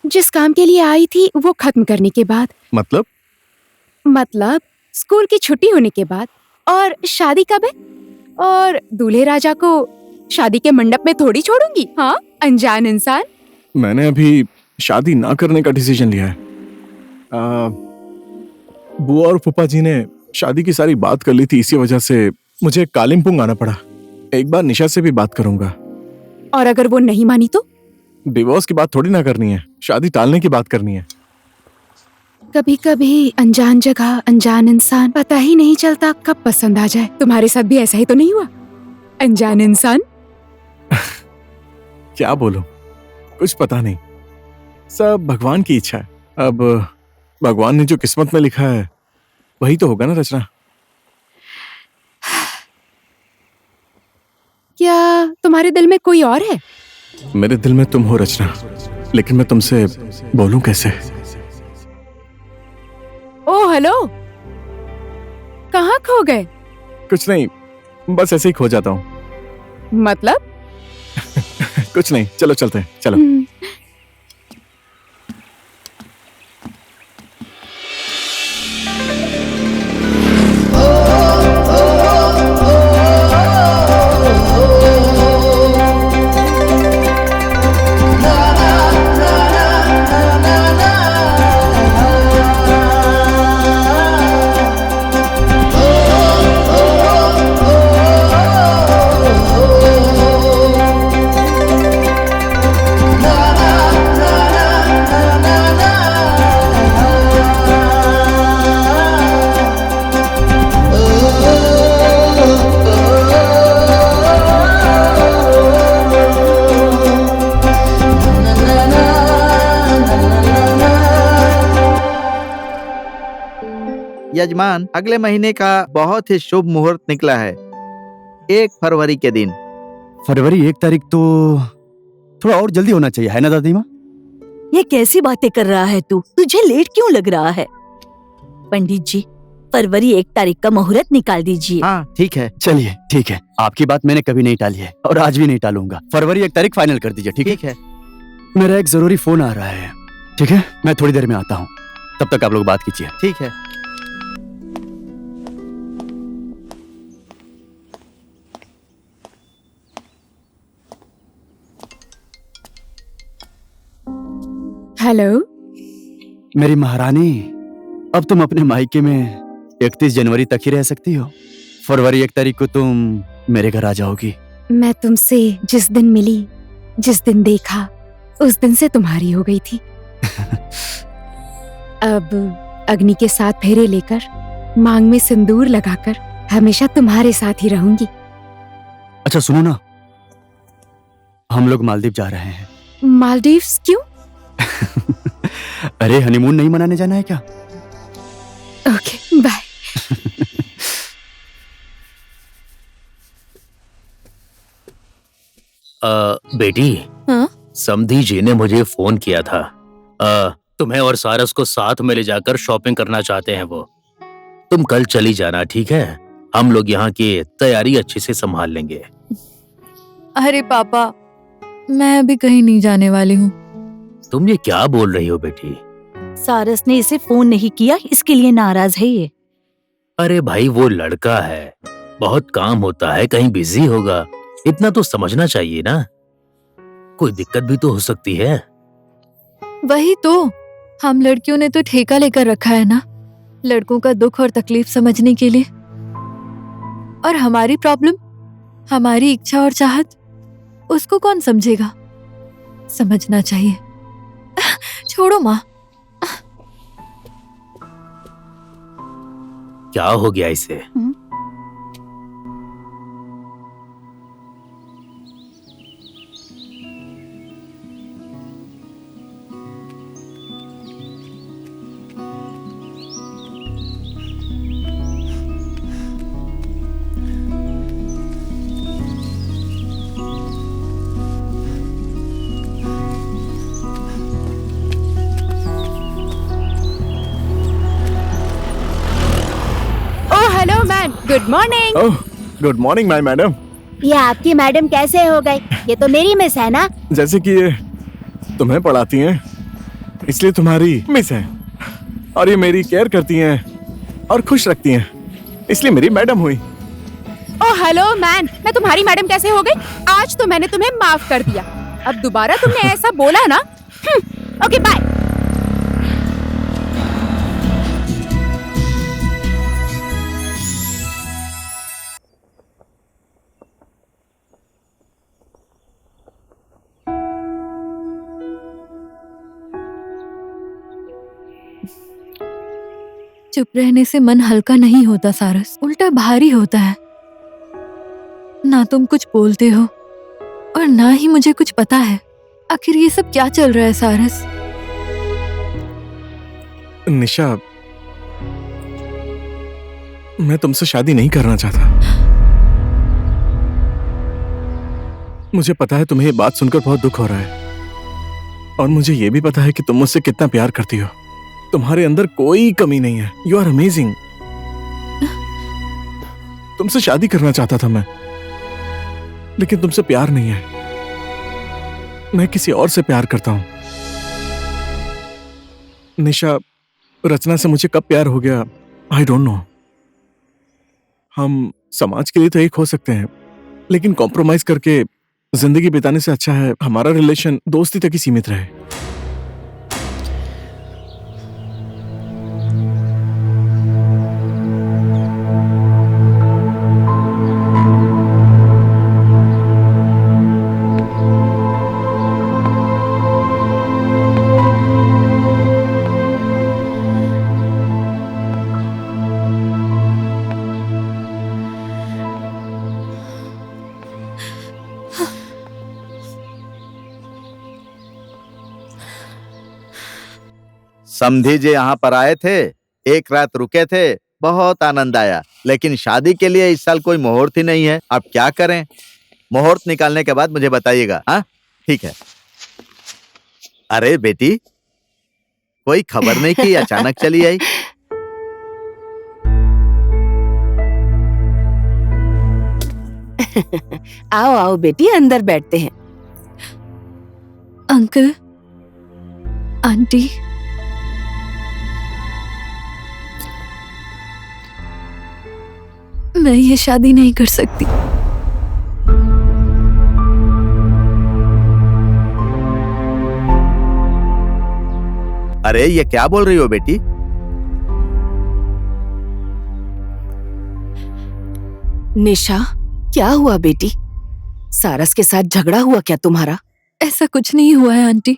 जिस काम के लिए आई थी वो खत्म करने के बाद। मतलब स्कूल की छुट्टी होने के बाद। और शादी कब है? और दूल्हे राजा को शादी के मंडप में थोड़ी छोड़ूंगी, हाँ अनजान इंसान। मैंने अभी शादी ना करने का डिसीजन लिया है। बुआ और फूफा जी ने शादी की सारी बात कर ली थी, इसी वजह से मुझे कालिम्पोंग आना पड़ा। एक बार निशा से भी बात करूंगा। और अगर वो नहीं मानी तो? डिवोर्स की बात थोड़ी ना करनी है, शादी टालने की बात करनी है। कभी कभी अनजान जगह अनजान इंसान, पता ही नहीं चलता कब पसंद आ जाए। तुम्हारे साथ भी ऐसा ही तो नहीं हुआ अनजान इंसान? क्या बोलूं, कुछ पता नहीं, सब भगवान की इच्छा है। अब भगवान ने जो किस्मत में लिखा है वही तो होगा ना रचना। क्या तुम्हारे दिल में कोई और है? मेरे दिल में तुम हो रचना, लेकिन मैं तुमसे बोलूं कैसे? ओ हेलो, कहाँ खो गए? कुछ नहीं, बस ऐसे ही खो जाता हूँ। मतलब? कुछ नहीं, चलो चलते हैं, चलो। यजमान, अगले महीने का बहुत ही शुभ मुहूर्त निकला है, 1 फरवरी के दिन। फरवरी 1 तारीख तो थोड़ा और जल्दी होना चाहिए, है ना दादी माँ? ये कैसी बातें कर रहा है तू? तुझे लेट क्यों लग रहा है? पंडित जी, फरवरी 1 तारीख का मुहूर्त निकाल दीजिए। हाँ ठीक है। चलिए ठीक है, आपकी बात मैंने कभी नहीं टाली है और आज भी नहीं टालूंगा। फरवरी 1 तारीख फाइनल कर दीजिए, ठीक है? ठीक है। मेरा एक जरूरी फोन आ रहा है, ठीक है? मैं थोड़ी देर में आता हूँ, तब तक आप लोग बात कीजिए। ठीक है। हेलो मेरी महारानी, अब तुम अपने मायके में 31 जनवरी तक ही रह सकती हो। फरवरी 1 तारीख को तुम मेरे घर आ जाओगी। मैं तुमसे जिस दिन मिली, जिस दिन देखा, उस दिन से तुम्हारी हो गई थी। अब अग्नि के साथ फेरे लेकर, मांग में सिंदूर लगाकर हमेशा तुम्हारे साथ ही रहूंगी। अच्छा सुनो ना, हम लोग मालदीव जा रहे हैं। मालदीव्स क्यों? अरे हनीमून नहीं मनाने जाना है क्या? Okay bye. बेटी, हाँ? समधी जी ने मुझे फोन किया था। तुम्हें और सारस को साथ में ले जाकर शॉपिंग करना चाहते हैं वो। तुम कल चली जाना, ठीक है? हम लोग यहाँ की तैयारी अच्छे से संभाल लेंगे। अरे पापा, मैं अभी कहीं नहीं जाने वाली हूँ। तुम ये क्या बोल रही हो बेटी? सारस ने इसे फोन नहीं किया, इसके लिए नाराज है ये। अरे भाई, वो लड़का है, बहुत काम होता है, कहीं बिजी होगा, इतना तो समझना चाहिए ना। कोई दिक्कत भी तो हो सकती है। वही तो, हम लड़कियों ने तो ठेका लेकर रखा है ना, लड़कों का दुख और तकलीफ समझने के लिए। और हमारी प्रॉब्लम, हमारी इच्छा और चाहत, उसको कौन समझेगा? समझना चाहिए। छोड़ो माँ। क्या हो गया इसे? Hello ma'am, good morning. Oh, good morning my madam. ये आपकी मैडम कैसे हो गई? ये तो मेरी मिस है ना। जैसे कि ये तुम्हें पढ़ाती हैं, इसलिए तुम्हारी मिस है, और ये मेरी केयर करती हैं और खुश रखती हैं, इसलिए मेरी मैडम हुई। ओ हेलो मैन, मैं तुम्हारी मैडम कैसे हो गई? आज तो मैंने तुम्हें माफ कर दिया, अब दोबारा तुमने ऐसा बोला ना। Okay bye. चुप रहने से मन हल्का नहीं होता सारस, उल्टा भारी होता है। ना तुम कुछ बोलते हो और ना ही मुझे कुछ पता है। आखिर ये सब क्या चल रहा है सारस? निशा, मैं तुमसे शादी नहीं करना चाहता। मुझे पता है तुम्हें ये बात सुनकर बहुत दुख हो रहा है, और मुझे ये भी पता है कि तुम मुझसे कितना प्यार करती हो। तुम्हारे अंदर कोई कमी नहीं है। You are amazing. तुमसे शादी करना चाहता था मैं, लेकिन तुमसे प्यार नहीं है। मैं किसी और से प्यार करता हूं। निशा, रचना से मुझे कब प्यार हो गया आई डोंट नो। हम समाज के लिए तो एक हो सकते हैं, लेकिन कॉम्प्रोमाइज करके जिंदगी बिताने से अच्छा है हमारा रिलेशन दोस्ती तक ही सीमित रहे। समधी जी यहाँ पर आए थे, एक रात रुके थे, बहुत आनंद आया। लेकिन शादी के लिए इस साल कोई मुहूर्त ही नहीं है। अब क्या करें? मुहूर्त निकालने के बाद मुझे बताइएगा। हाँ ठीक है। अरे बेटी, कोई खबर नहीं की, अचानक चली आई। आओ आओ बेटी, अंदर बैठते हैं। अंकल, आंटी, मैं ये शादी नहीं कर सकती। अरे ये क्या बोल रही हो बेटी? निशा, क्या हुआ बेटी? सारस के साथ झगड़ा हुआ क्या तुम्हारा? ऐसा कुछ नहीं हुआ है आंटी।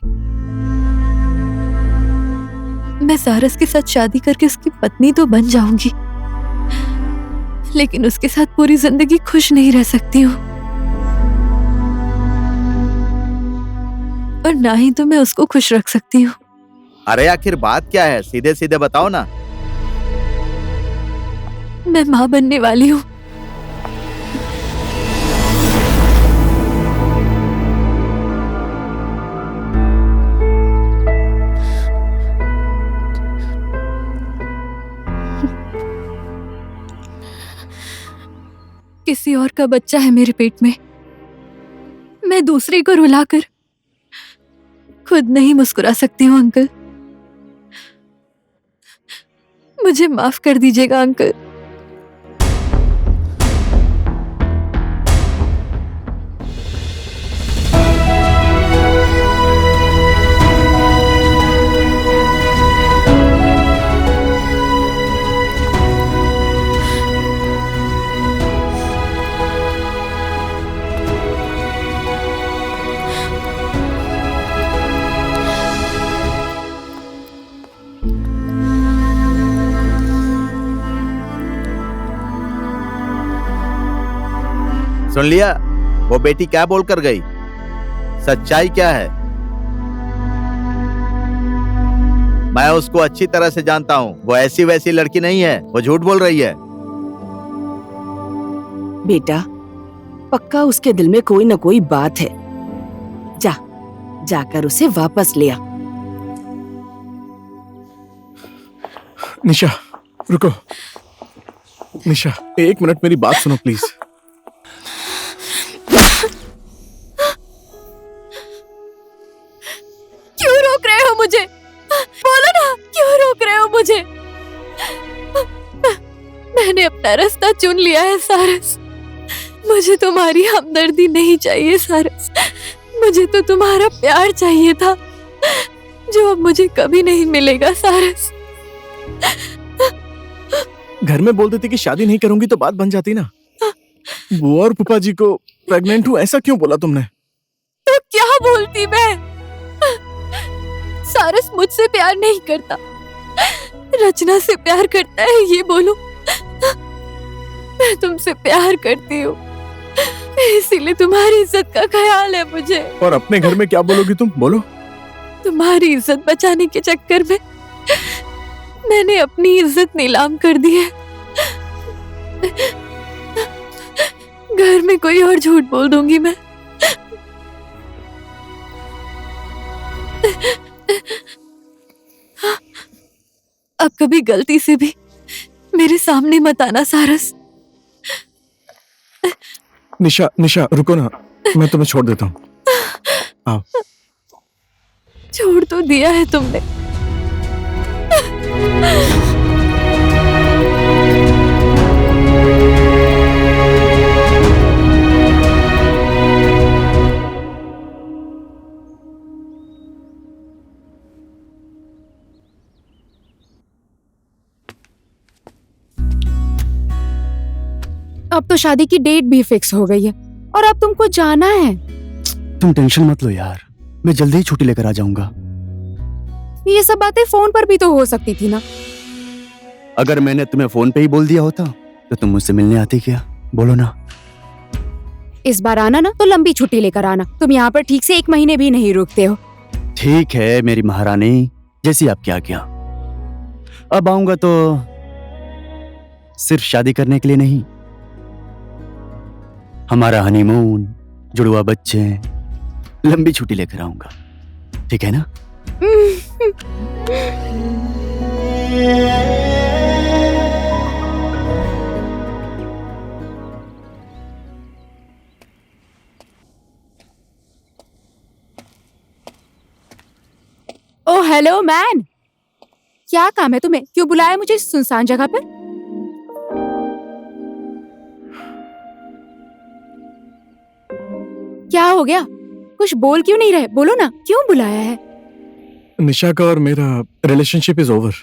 मैं सारस के साथ शादी करके उसकी पत्नी तो बन जाऊंगी, लेकिन उसके साथ पूरी जिंदगी खुश नहीं रह सकती हूँ, और ना ही तो मैं उसको खुश रख सकती हूँ। अरे आखिर बात क्या है? सीधे सीधे बताओ ना। मैं माँ बनने वाली हूँ। किसी और का बच्चा है मेरे पेट में। मैं दूसरे को रुलाकर खुद नहीं मुस्कुरा सकती हूँ अंकल। मुझे माफ कर दीजिएगा अंकल। सुन लिया वो बेटी क्या बोलकर गई? सच्चाई क्या है? मैं उसको अच्छी तरह से जानता हूँ। वो ऐसी वैसी लड़की नहीं है। वो झूठ बोल रही है। बेटा, पक्का उसके दिल में कोई न कोई बात है। जाकर उसे वापस ले आ। निशा, रुको। निशा, एक मिनट मेरी बात सुनो प्लीज। क्यों रोक रहे हो मुझे? बोलो ना, क्यों रोक रहे हो मुझे? मैंने अपना रास्ता चुन लिया है सारस। मुझे तुम्हारी हमदर्दी नहीं चाहिए सारस, मुझे तो तुम्हारा प्यार चाहिए था, जो अब मुझे कभी नहीं मिलेगा सारस। घर में बोल देती कि शादी नहीं करूंगी तो बात बन जाती ना। बुआ और फूफा जी को प्रेग्नेंट हूँ ऐसा क्यों बोला तुमने? तो क्या बोलती मैं? सारस मुझसे प्यार नहीं करता, रचना से प्यार करता है, ये बोलो। मैं तुमसे प्यार करती हूँ, इसीलिए तुम्हारी इज्जत का ख्याल है मुझे। और अपने घर में क्या बोलोगी तुम? बोलो। तुम्हारी इज्जत बचाने के चक्कर में मैंने अपनी इज्जत नीलाम कर दी है। घर में कोई और झूठ बोल दूंगी मैं। अब कभी गलती से भी मेरे सामने मत आना सारस। निशा, निशा रुको ना, मैं तुम्हें छोड़ देता हूँ। आओ। छोड़ तो दिया है तुमने। अब तो शादी की डेट भी फिक्स हो गई है और अब तुमको जाना है। तुम टेंशन मत लो यार, मैं जल्दी ही छुट्टी लेकर आ जाऊंगा। ये सब बातें फोन पर भी तो हो सकती थी ना। अगर मैंने तुम्हें फोन पे ही बोल दिया होता तो तुम मुझसे मिलने आती क्या? बोलो ना। इस बार आना ना तो लंबी छुट्टी लेकर आना। तुम यहाँ पर ठीक से 1 महीने भी नहीं रुकते हो। ठीक है मेरी महारानी, जैसी आपकी आज्ञा। अब आऊंगा तो सिर्फ शादी करने के लिए नहीं, हमारा हनीमून, जुड़वा बच्चे, लंबी छुट्टी लेकर आऊंगा। ठीक है ना? ओ हेलो मैन, क्या काम है तुम्हें? क्यों बुलाया मुझे इस सुनसान जगह पर? क्या हो गया? कुछ बोल क्यों नहीं रहे? बोलो ना, क्यों बुलाया है? निशा का और मेरा रिलेशनशिप इज ओवर।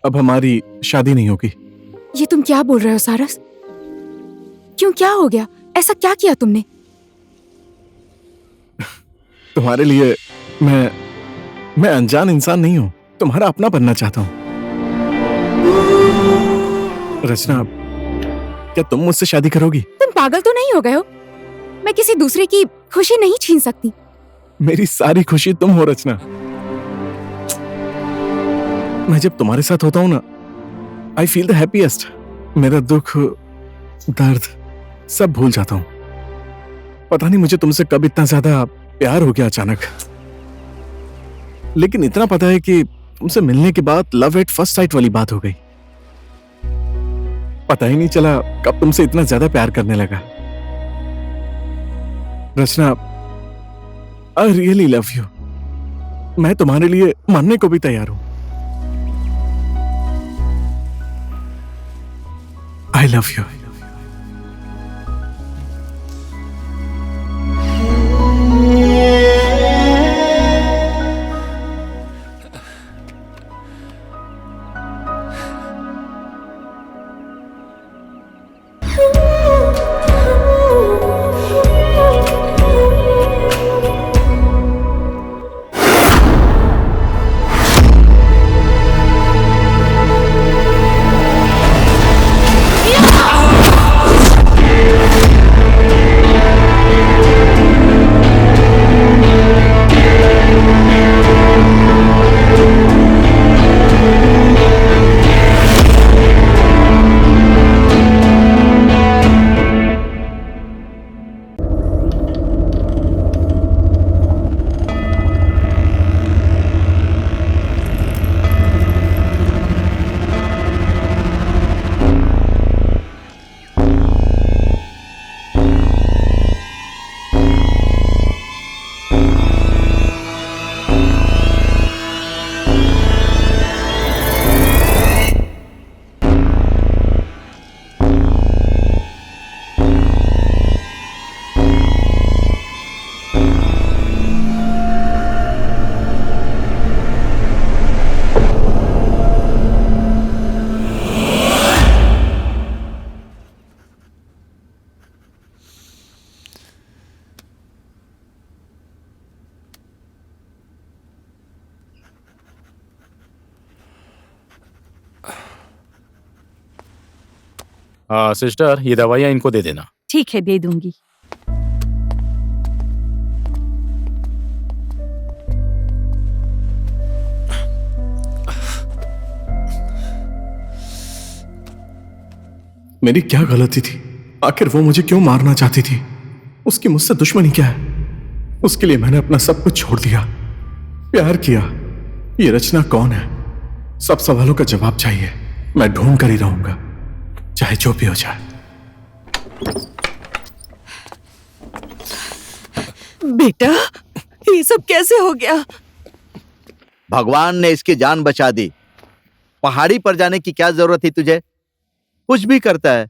अब हमारी शादी नहीं होगी। ये तुम क्या बोल रहे हो सारस? क्यों, क्या हो गया? ऐसा क्या किया तुमने? तुम्हारे लिए मैं अनजान इंसान नहीं हूँ, तुम्हारा अपना बनना चाहता हूँ। रचना, क्या तुम मुझसे शादी करोगी? तुम पागल तो नहीं हो गए हो? मैं किसी दूसरे की खुशी नहीं छीन सकती। मेरी सारी खुशी तुम हो रचना। मैं जब तुम्हारे साथ होता हूँ ना, आई फील द हैप्पीएस्ट। मेरा दुख, दर्द सब भूल जाता हूँ। पता नहीं मुझे तुमसे कब इतना ज्यादा प्यार हो गया अचानक। लेकिन इतना पता है कि तुमसे मिलने के बाद लव एट फर्स्ट साइट वाली बात हो गई। पता ही नहीं चला कब तुमसे इतना ज्यादा प्यार करने लगा। रचना, आई रियली लव यू। मैं तुम्हारे लिए मरने को भी तैयार हूं। I love you. हाँ सिस्टर, ये दवाइयाँ इनको दे देना। ठीक है, दे दूंगी। मेरी क्या गलती थी? आखिर वो मुझे क्यों मारना चाहती थी? उसकी मुझसे दुश्मनी क्या है? उसके लिए मैंने अपना सब कुछ छोड़ दिया, प्यार किया। ये रचना कौन है? सब सवालों का जवाब चाहिए। मैं ढूंढ कर ही रहूंगा, चाहे जो भी हो जाए। बेटा, ये सब कैसे हो गया? भगवान ने इसकी जान बचा दी। पहाड़ी पर जाने की क्या जरूरत थी तुझे? कुछ भी करता है।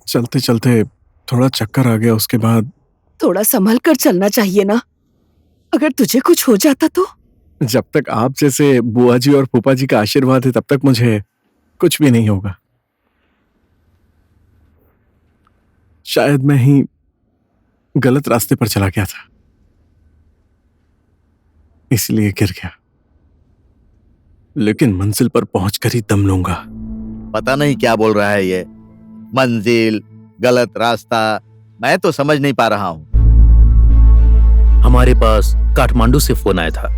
चलते चलते थोड़ा चक्कर आ गया, उसके बाद। थोड़ा संभल कर चलना चाहिए ना, अगर तुझे कुछ हो जाता तो। जब तक आप जैसे बुआ जी और फूफा जी का आशीर्वाद है तब तक मुझे कुछ भी नहीं होगा। शायद मैं ही गलत रास्ते पर चला गया था, इसलिए गिर गया। लेकिन मंजिल पर पहुंचकर ही दम लूंगा। पता नहीं क्या बोल रहा है ये। मंजिल, गलत रास्ता, मैं तो समझ नहीं पा रहा हूं। हमारे पास काठमांडू से फोन आया था।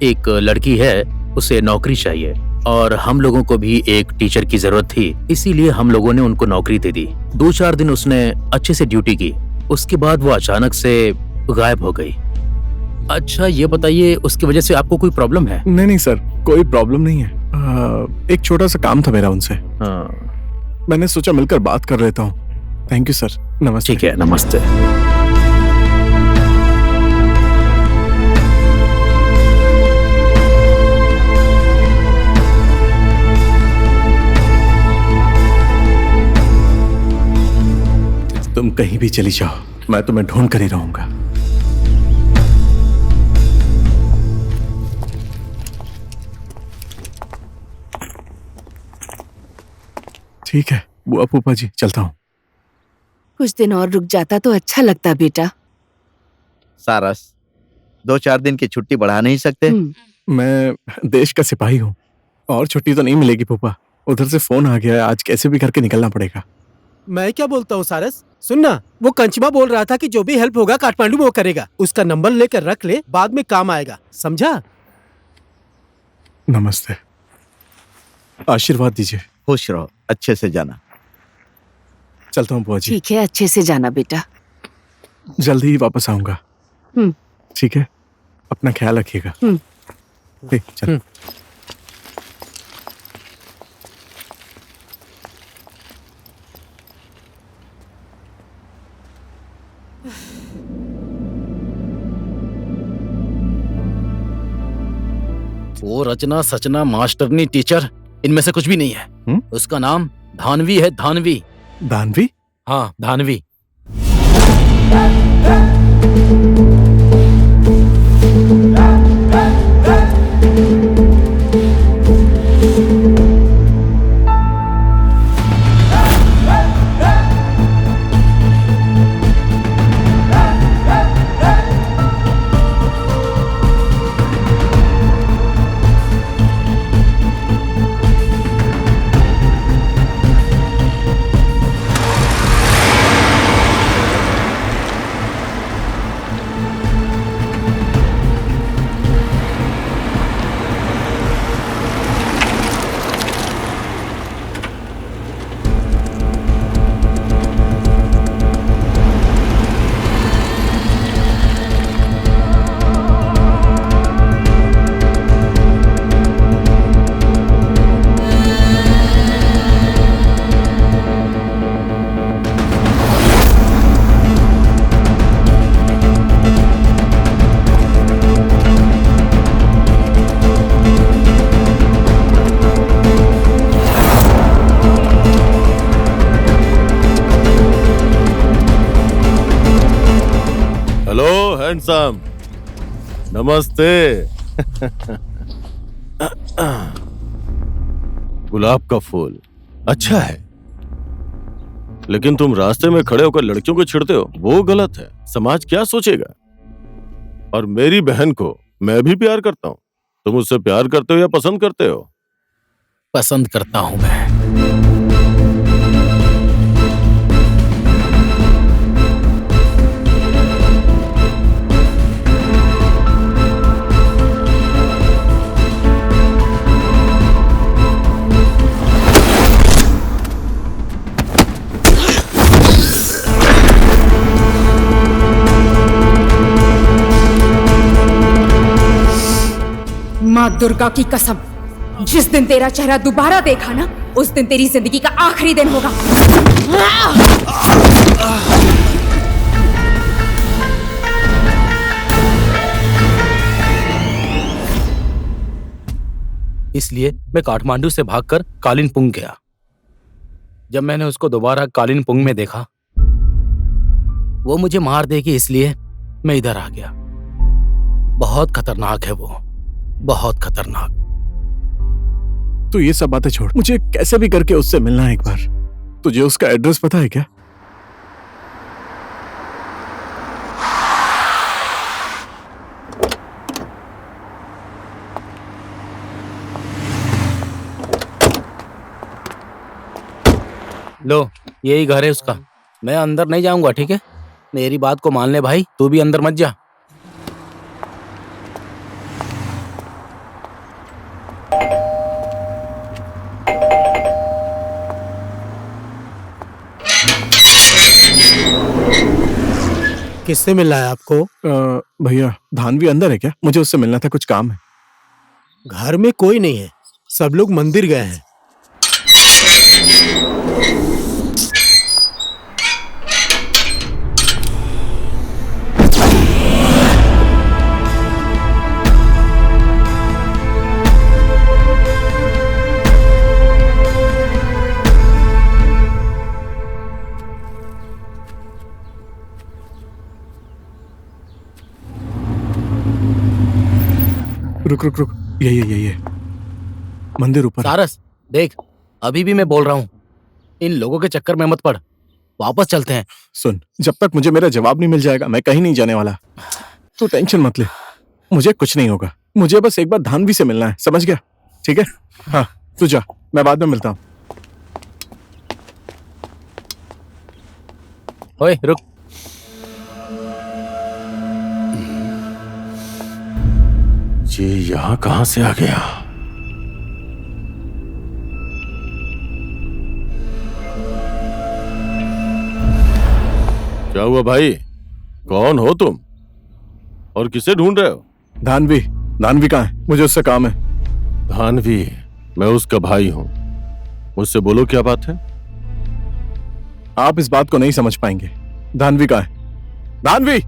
एक लड़की है, उसे नौकरी चाहिए और हम लोगों को भी एक टीचर की जरूरत थी, इसीलिए हम लोगों ने उनको नौकरी दे दी। 2-4 दिन उसने अच्छे से ड्यूटी की, उसके बाद वो अचानक से गायब हो गई। अच्छा ये बताइए, उसकी वजह से आपको कोई प्रॉब्लम है? नहीं सर, कोई प्रॉब्लम नहीं है। एक छोटा सा काम था मेरा उनसे। मैंने सोचा मिलकर बात कर लेता हूँ। थैंक यू सर, नमस्ते। ठीक है, नमस्ते। तुम कहीं भी चली जाओ, मैं तुम्हें ढूंढ कर ही रहूंगा। ठीक है बुआ फूफा जी, चलता हूँ। कुछ दिन और रुक जाता तो अच्छा लगता बेटा। सारस, 2-4 दिन की छुट्टी बढ़ा नहीं सकते? मैं देश का सिपाही हूँ और छुट्टी तो नहीं मिलेगी फूफा। उधर से फोन आ गया है, आज कैसे भी करके निकलना पड़ेगा। मैं क्या बोलता हूँ सारस, सुनना, वो कंचमा बोल रहा था कि जो भी हेल्प होगा काठमांडू में वो करेगा। उसका नंबर लेकर रख ले, बाद में काम आएगा, समझा? नमस्ते, आशीर्वाद दीजिए। खुश रहो, अच्छे से जाना। चलता हूँ बुआ जी। ठीक है, अच्छे से जाना बेटा। जल्दी ही वापस आऊंगा। ठीक है, अपना ख्याल रखिएगा। चल। वो रचना सचना मास्टरनी टीचर, इनमें से कुछ भी नहीं है। उसका नाम धानवी है, धानवी। धानवी? हाँ, धानवी। हैंडसम, नमस्ते। गुलाब का फूल अच्छा है, लेकिन तुम रास्ते में खड़े होकर लड़कियों को छेड़ते हो, वो गलत है। समाज क्या सोचेगा? और मेरी बहन को मैं भी प्यार करता हूँ। तुम उससे प्यार करते हो या पसंद करते हो? पसंद करता हूं मैं। दुर्गा की कसम, जिस दिन तेरा चेहरा दोबारा देखा ना, उस दिन तेरी जिंदगी का आखिरी दिन होगा। इसलिए मैं काठमांडू से भागकर कालिंपुंग गया। जब मैंने उसको दोबारा कालिंपुंग में देखा, वो मुझे मार देगी, इसलिए मैं इधर आ गया। बहुत खतरनाक है वो, बहुत खतरनाक। तो ये सब बातें छोड़, मुझे कैसे भी करके उससे मिलना है एक बार। तुझे उसका एड्रेस पता है क्या? लो, यही घर है उसका। मैं अंदर नहीं जाऊंगा, ठीक है? मेरी बात को मान ले भाई, तू भी अंदर मत जा। किससे मिलना है आपको? भैया, धानवी अंदर है क्या? मुझे उससे मिलना था, कुछ काम है। घर में कोई नहीं है, सब लोग मंदिर गए हैं। रुक रुक रुक, ये मंदिर ऊपर। सारस देख, अभी भी मैं बोल रहा हूँ, इन लोगों के चक्कर में मत पड़, वापस चलते हैं। सुन, जब तक मुझे मेरा जवाब नहीं मिल जाएगा, मैं कहीं नहीं जाने वाला। तू टेंशन मत ले, मुझे कुछ नहीं होगा। मुझे बस एक बार धानवी से मिलना है, समझ गया? ठीक है, हाँ तू जा, मैं बाद में मिलता हूँ। ओए रुक, ये यहाँ कहाँ से आ गया? क्या हुआ भाई? कौन हो तुम और किसे ढूंढ रहे हो? धानवी कहाँ है? मुझे उससे काम है। धानवी, मैं उसका भाई हूं। मुझसे बोलो, क्या बात है? आप इस बात को नहीं समझ पाएंगे। धानवी कहाँ है? धानवी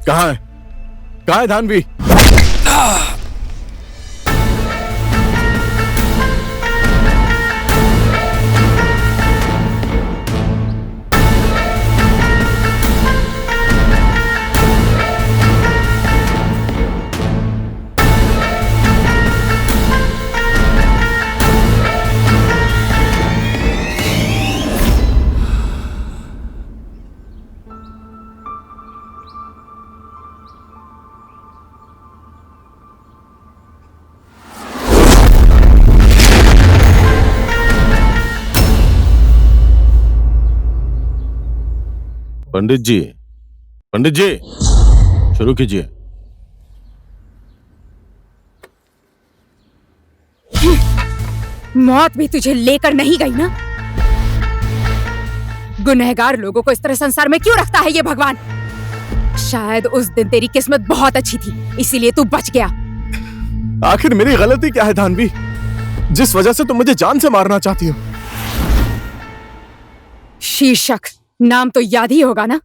कहाँ है? कहाँ है धानवी? पंडित जी, शुरू कीजिए। मौत भी तुझे लेकर नहीं गई ना? गुनहगार लोगों को इस तरह संसार में क्यों रखता है ये भगवान? शायद उस दिन तेरी किस्मत बहुत अच्छी थी, इसीलिए तू बच गया। आखिर मेरी गलती क्या है धानवी, जिस वजह से तुम मुझे जान से मारना चाहती हो? शीर्षक नाम तो याद ही होगा ना?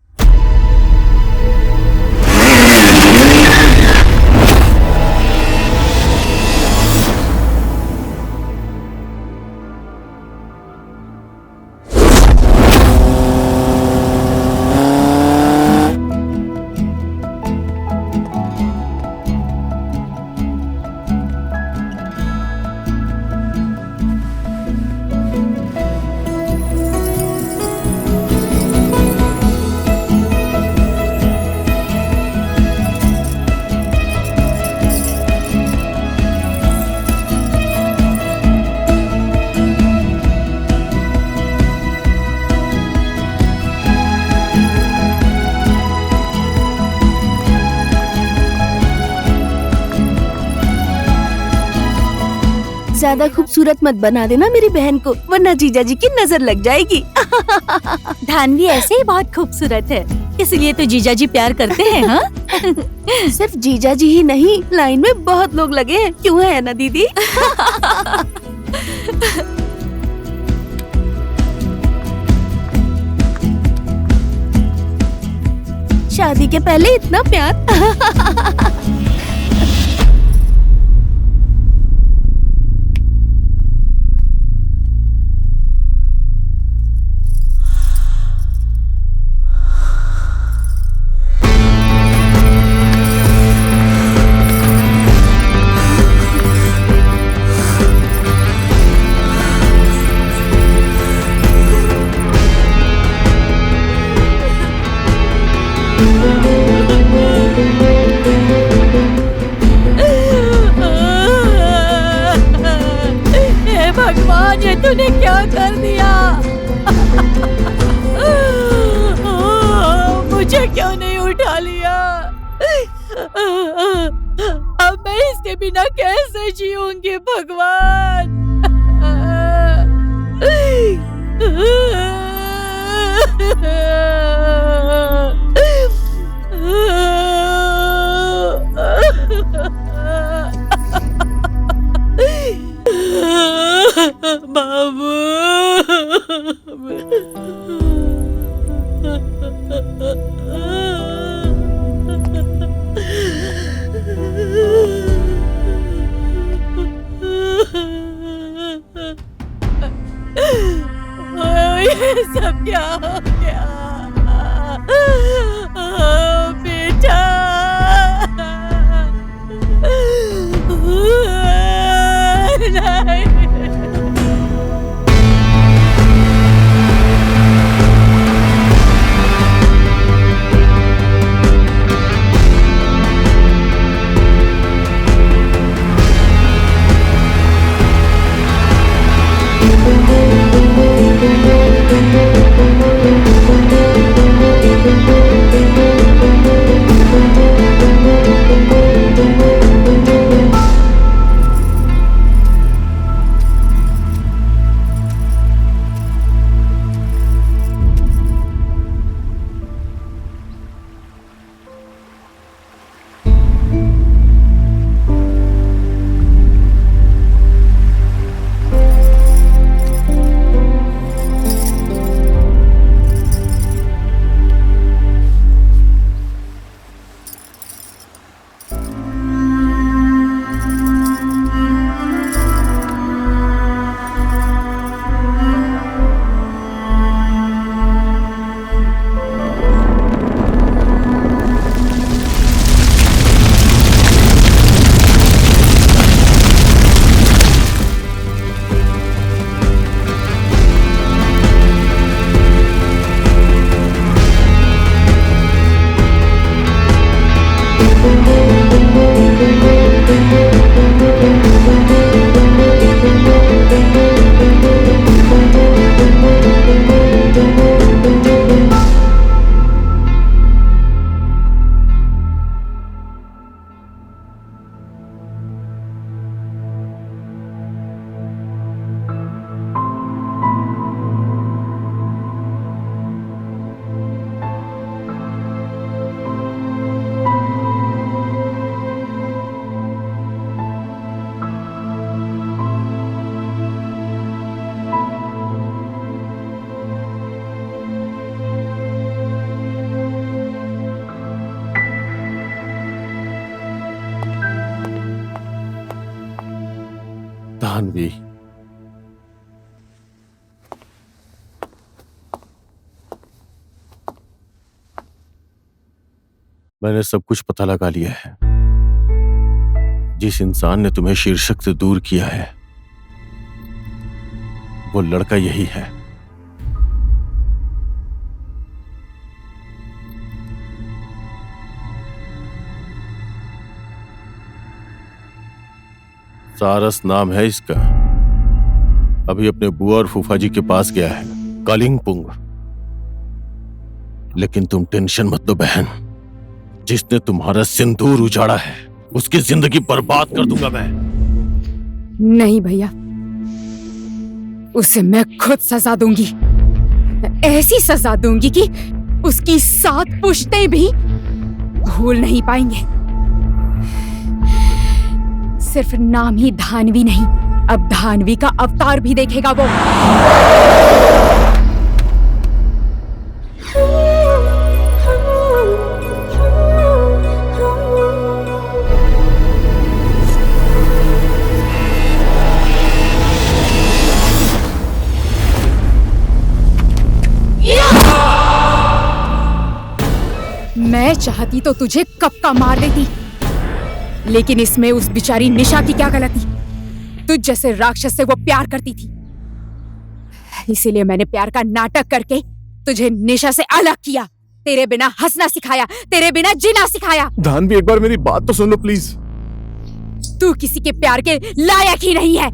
ज्यादा खूबसूरत मत बना देना मेरी बहन को, वरना जीजा जी की नजर लग जाएगी। धानवी ऐसे ही बहुत खूबसूरत है, इसलिए तो जीजा जी प्यार करते हैं। हाँ सिर्फ जीजा जी ही नहीं, लाइन में बहुत लोग लगे हैं, क्यों है ना दीदी? शादी के पहले इतना प्यार। हे भगवान, ये तूने क्या कर दिया? मुझे क्यों नहीं उठा लिया? अब मैं इसके बिना कैसे जीऊंगी भगवान? बाबू, ये सब क्या हो गया? बेटा, नहीं। धानवी, मैंने सब कुछ पता लगा लिया है। जिस इंसान ने तुम्हें शीर्षक से दूर किया है वो लड़का यही है। सारस नाम है इसका। अभी अपने बुआ और फूफा जी के पास गया है, कालिंगपुंग। लेकिन तुम टेंशन मत लो बहन, जिसने तुम्हारा सिंदूर उजाड़ा है उसकी जिंदगी बर्बाद कर दूंगा मैं। नहीं भैया, उसे मैं खुद सजा दूंगी। ऐसी सजा दूंगी कि उसकी 7 पुश्तें भी भूल नहीं पाएंगे। सिर्फ नाम ही धानवी नहीं, अब धानवी का अवतार भी देखेगा वो। मैं चाहती तो तुझे कब का मार देती, लेकिन इसमें उस बेचारी निशा की क्या गलती? तुझ जैसे राक्षस से वो प्यार करती थी, इसीलिए मैंने प्यार का नाटक करके तुझे निशा से अलग किया। तेरे बिना हंसना सिखाया, तेरे बिना जीना सिखाया। धानवी, एक बार मेरी बात तो सुन लो प्लीज। तू किसी के प्यार के लायक ही नहीं है।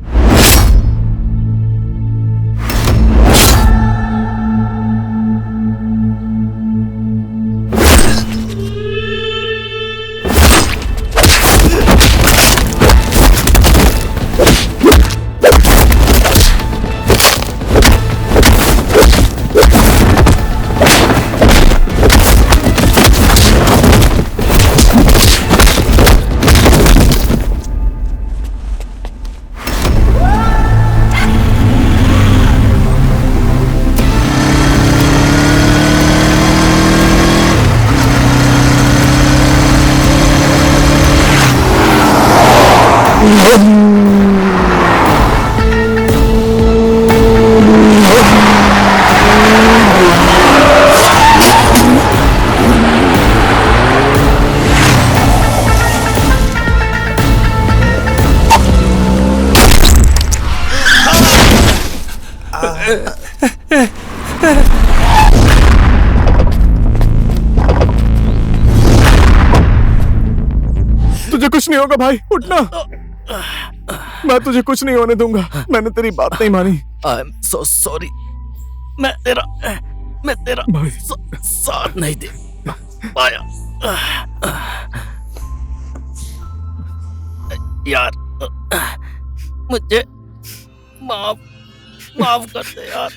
तुझे कुछ नहीं होगा भाई, उठना। मैं तुझे कुछ नहीं होने दूंगा। मैंने तेरी बात नहीं मानी। I am so sorry. मैं तेरा भाई साथ नहीं दे पाया यार। मुझे माफ कर दे यार।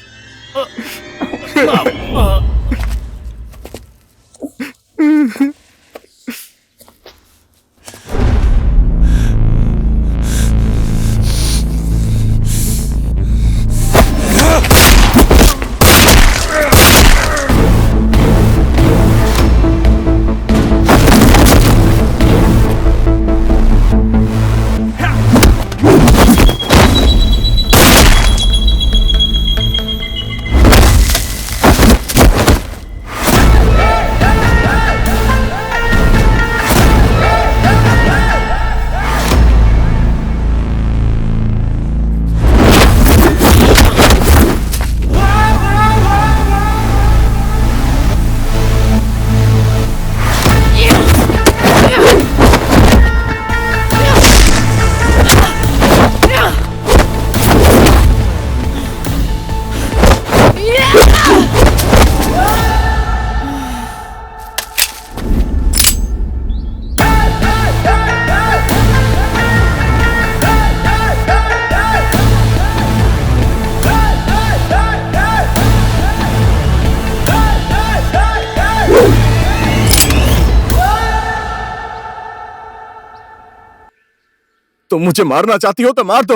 तुम मुझे मारना चाहती हो तो मार दो,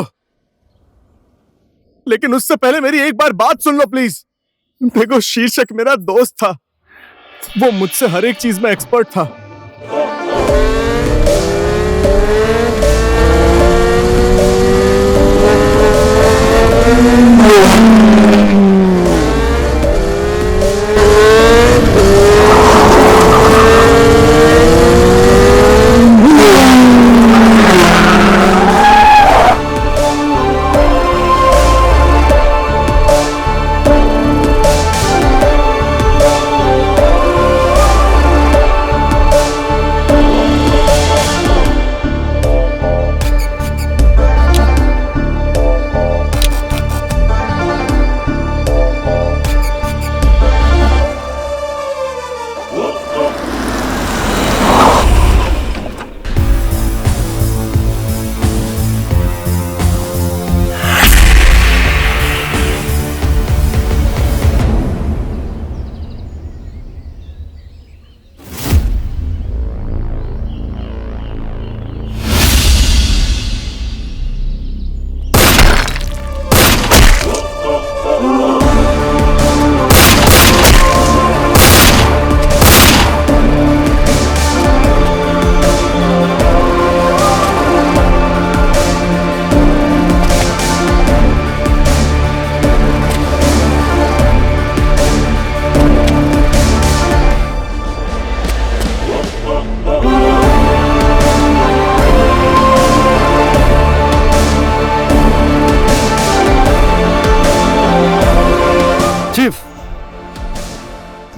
लेकिन उससे पहले मेरी एक बार बात सुन लो प्लीज। देखो, शीर्षक मेरा दोस्त था, वो मुझसे हर एक चीज में एक्सपर्ट था।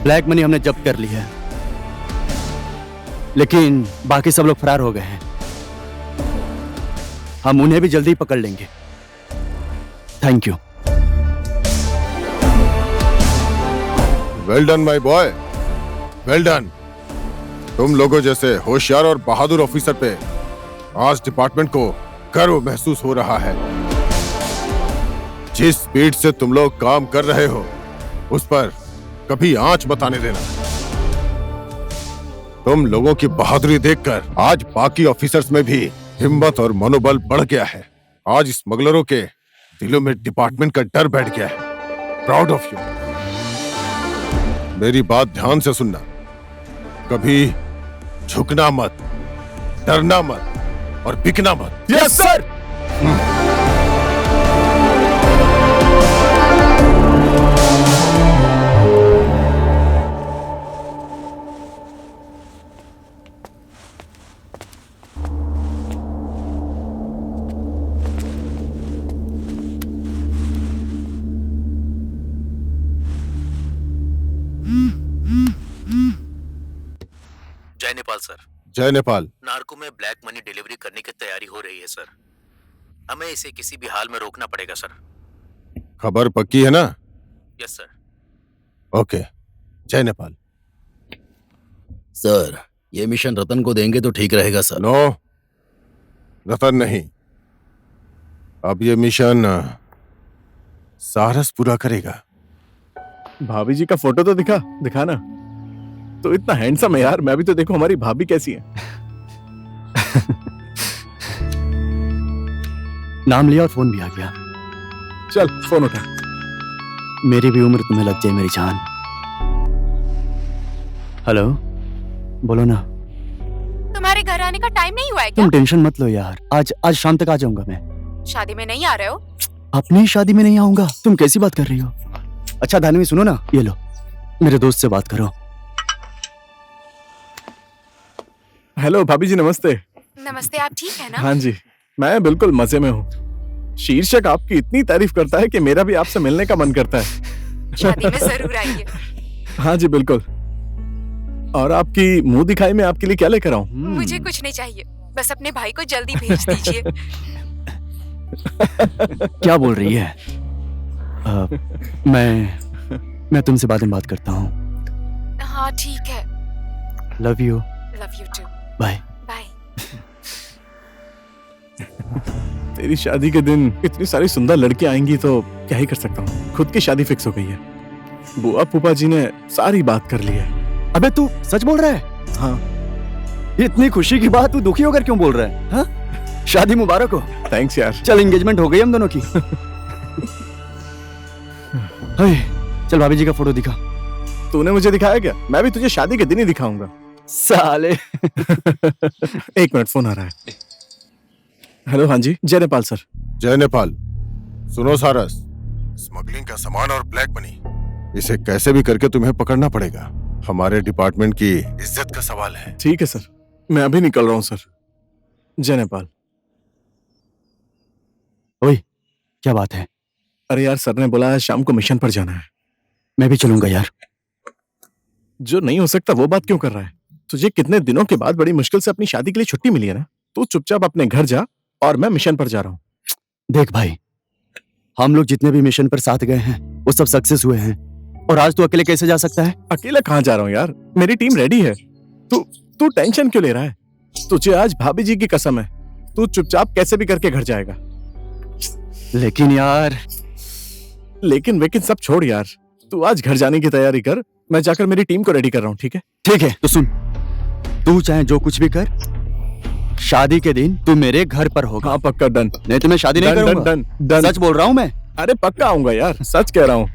ब्लैक मनी हमने जब्त कर ली है, लेकिन बाकी सब लोग फरार हो गए हैं। हम उन्हें भी जल्दी पकड़ लेंगे। Thank you. Well done my boy, well done. तुम लोगों जैसे होशियार और बहादुर ऑफिसर पे आज डिपार्टमेंट को गर्व महसूस हो रहा है। जिस स्पीड से तुम लोग काम कर रहे हो उस पर कभी आंच मत आने देना। तुम लोगों की बहादुरी देखकर आज बाकी ऑफिसर्स में भी हिम्मत और मनोबल बढ़ गया है। आज स्मगलरों के दिलों में डिपार्टमेंट का डर बैठ गया है। Proud of you. मेरी बात ध्यान से सुनना, कभी झुकना मत, डरना मत और बिकना मत। Yes sir. जय नेपाल सर। जय नेपाल। नार्को में ब्लैक मनी डिलीवरी करने की तैयारी हो रही है सर। हमें इसे किसी भी हाल में रोकना पड़ेगा सर। खबर पक्की है ना? Yes sir. ओके, जय नेपाल। सर, ये मिशन रतन को देंगे तो ठीक रहेगा सर। नो, रतन नहीं। अब ये मिशन सारस पूरा करेगा। भाभी जी का फोटो तो दिखा ना। तो इतना हैंडसम है यार। मैं भी तो देखो हमारी भाभी कैसी है। नाम लिया और फोन भी आ गया। चल फोन उठा। मेरी भी उम्र तुम्हें लग जाए मेरी जान। हेलो, बोलो ना। तुम्हारे घर आने का टाइम नहीं हुआ है क्या? तुम टेंशन मत लो यार, आज शाम तक आ जाऊंगा मैं। शादी में नहीं आ रहे हो? अपनी शादी में नहीं आऊंगा? तुम कैसी बात कर रही हो? अच्छा धानवी सुनो ना, ये लो, मेरे दोस्त से बात करो। हेलो भाभी जी, नमस्ते। नमस्ते, आप ठीक है ना? हाँ जी, मैं बिल्कुल मजे में हूँ। शीर्षक आपकी इतनी तारीफ करता है कि मेरा भी आपसे मिलने का मन करता है। शादी में जरूर आइए। हाँ जी बिल्कुल। और आपकी मुंह दिखाई में आपके लिए क्या लेकर आऊं? मुझे कुछ नहीं चाहिए, बस अपने भाई को जल्दी भेज दीजिए। क्या बोल रही है? मैं तुमसे बाद में बात करता हूँ। हाँ ठीक है। Love you. Love you too. Bye. Bye. तेरी शादी के दिन इतनी सारी सुंदर लड़कियां आएंगी तो क्या ही कर सकता हूँ। खुद की शादी फिक्स हो गई है। बुआ फूफा जी ने सारी बात कर ली है। अबे तू सच बोल रहा है? हाँ। इतनी खुशी की बात तू दुखी होकर क्यों बोल रहा है? हाँ? शादी मुबारक हो। थैंक्स यार। चल एंगेजमेंट हो गई हम दोनों की। चल भाभी जी का फोटो दिखा। तूने मुझे दिखाया क्या? मैं भी तुझे शादी के दिन ही दिखाऊंगा। साले। एक मिनट, फोन आ रहा है। हेलो, हाँ जी, जय नेपाल सर। जय नेपाल। सुनो सारस, स्मगलिंग का सामान और ब्लैक मनी, इसे कैसे भी करके तुम्हें पकड़ना पड़ेगा। हमारे डिपार्टमेंट की इज्जत का सवाल है। ठीक है सर, मैं अभी निकल रहा हूँ सर। जय नेपाल। ओए, क्या बात है? अरे यार, सर ने बोला शाम को मिशन पर जाना है। मैं भी चलूंगा यार। जो नहीं हो सकता वो बात क्यों कर रहा है? तुझे कितने दिनों के बाद बड़ी मुश्किल से अपनी शादी के लिए छुट्टी मिली है ना। तू चुपचाप अपने घर जा और मैं मिशन पर जा रहा हूँ। देख भाई, हम लोग जितने भी मिशन पर साथ गए हैं वो सब सक्सेस हुए हैं, और आज तू अकेले कैसे जा सकता है? अकेला कहाँ जा रहा हूँ यार, मेरी टीम रेडी है। तू टेंशन क्यों ले रहा है? तुझे आज भाभी जी की कसम है, तू चुपचाप कैसे भी करके घर जाएगा। लेकिन यार, लेकिन वेकिन सब छोड़ यार, तू आज घर जाने की तैयारी कर। मैं जाकर मेरी टीम को रेडी कर रहा हूँ। ठीक है? ठीक है, तो सुन, तू चाहे जो कुछ भी कर, शादी के दिन तू मेरे घर पर होगा। हाँ पक्का, डन। नहीं तो मैं शादी नहीं करूंगा। डन। सच बोल रहा हूँ मैं। अरे पक्का आऊंगा यार, सच कह रहा हूँ।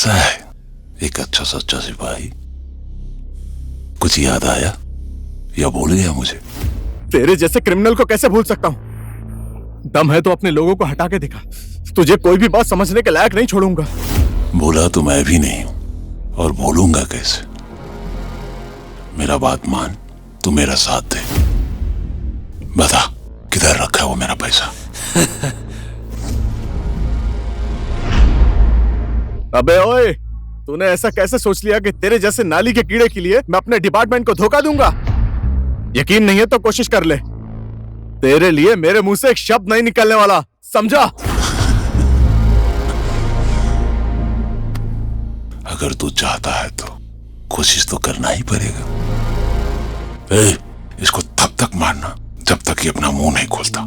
कैसा है एक अच्छा सच्चा सिपाही? कुछ याद आया या भूल गया मुझे? तेरे जैसे क्रिमिनल को कैसे भूल सकता हूँ? दम है तो अपने लोगों को हटा के दिखा। तुझे कोई भी बात समझने के लायक नहीं छोड़ूंगा। भूला तो मैं भी नहीं हूं और भूलूंगा कैसे? मेरा बात मान, तू मेरा साथ दे। बता किधर रखा है वो मेरा पैसा? अबे ओए, तूने ऐसा कैसे सोच लिया कि तेरे जैसे नाली के कीड़े के लिए मैं अपने डिपार्टमेंट को धोखा दूंगा? यकीन नहीं है तो कोशिश कर ले। तेरे लिए मेरे मुंह से एक शब्द नहीं निकलने वाला, समझा? अगर तू चाहता है तो कोशिश तो करना ही पड़ेगा। इसको तब तक मारना जब तक ये अपना मुंह नहीं खोलता।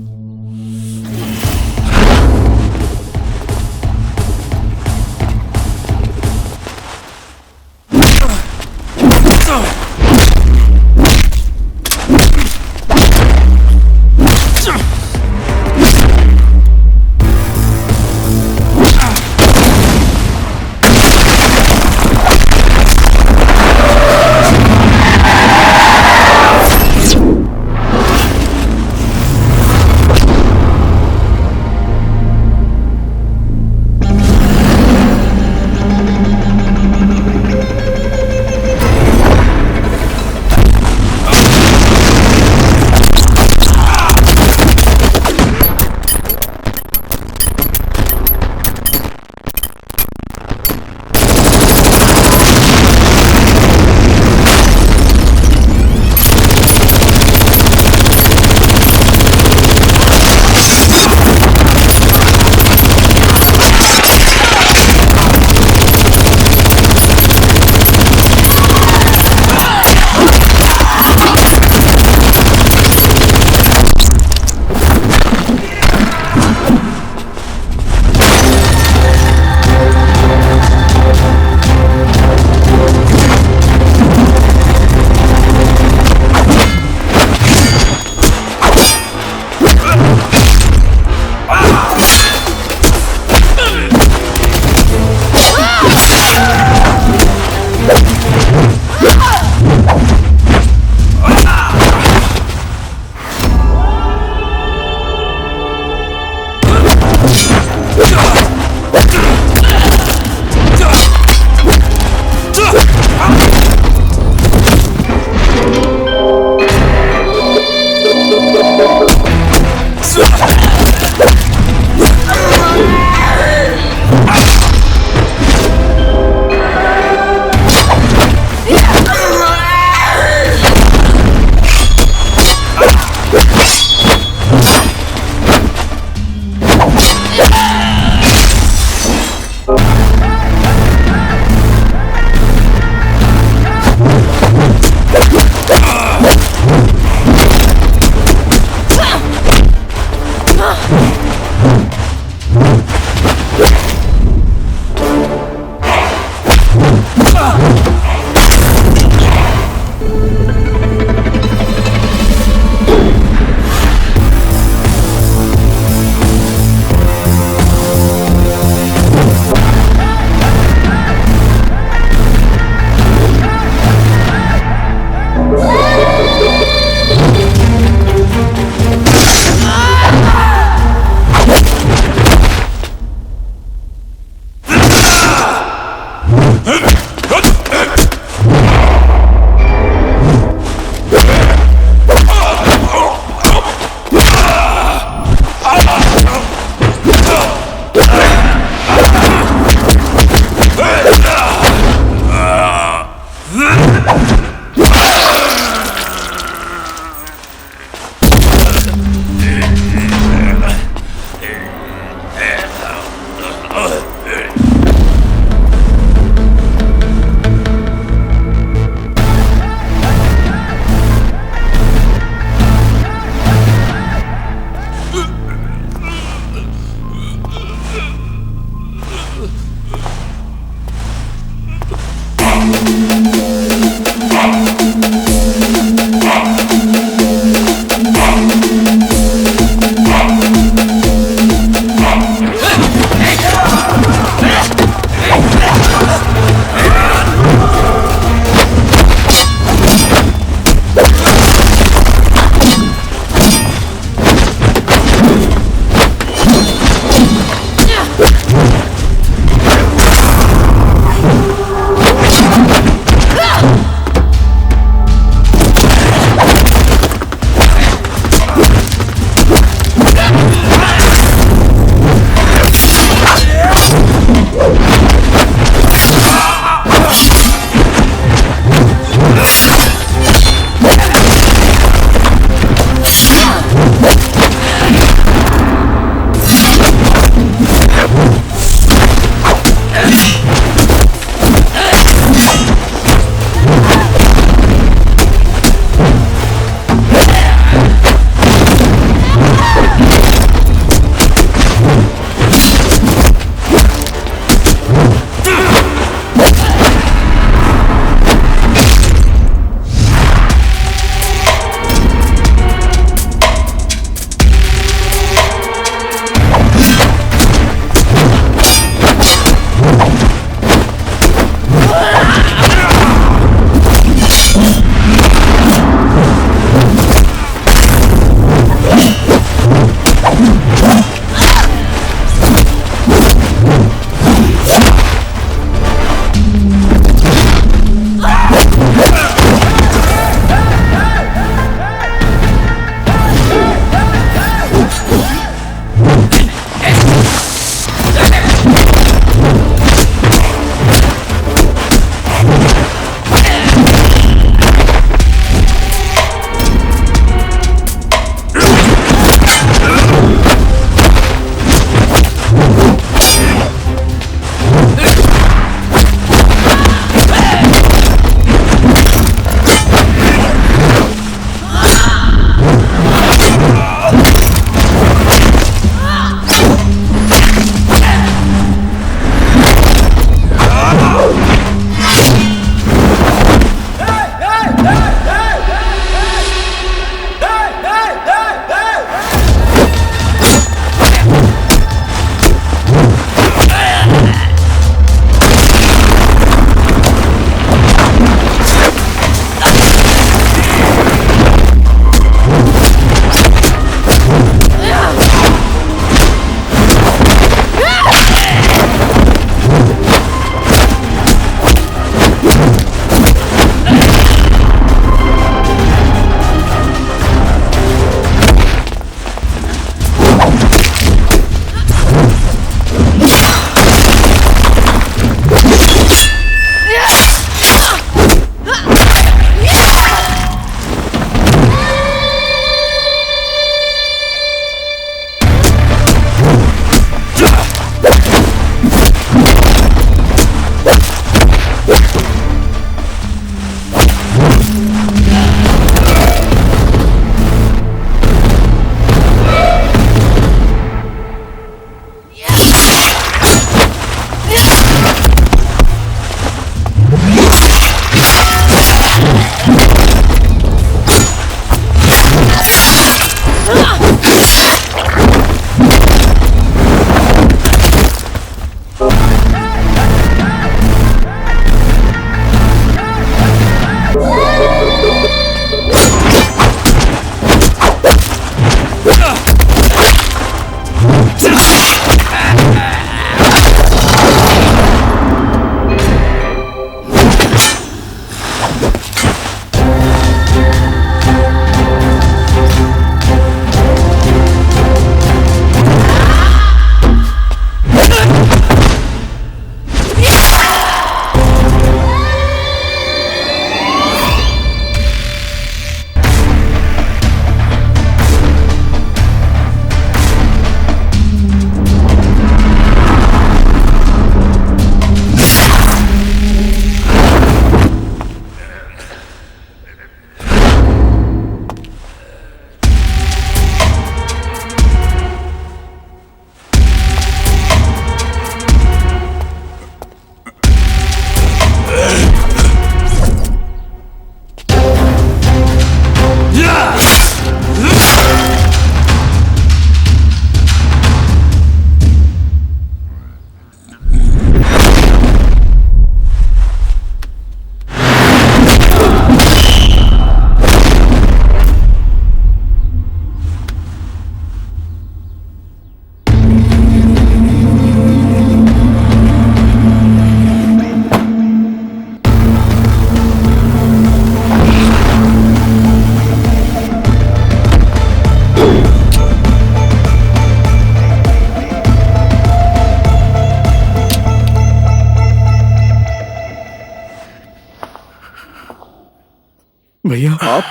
भैया आप?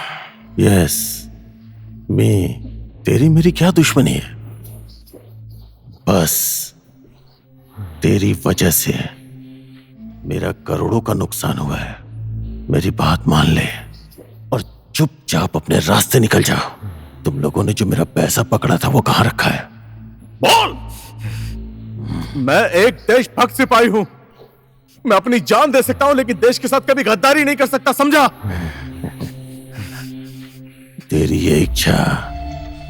यस, तेरी मेरी क्या दुश्मनी है? बस तेरी वजह से मेरा करोड़ों का नुकसान हुआ है। मेरी बात मान ले और चुपचाप अपने रास्ते निकल जाओ। तुम लोगों ने जो मेरा पैसा पकड़ा था वो कहां रखा है? बोल। मैं एक देशभक्त सिपाही हूं। मैं अपनी जान दे सकता हूं लेकिन देश के साथ कभी गद्दारी नहीं कर सकता, समझा? तेरी ये इच्छा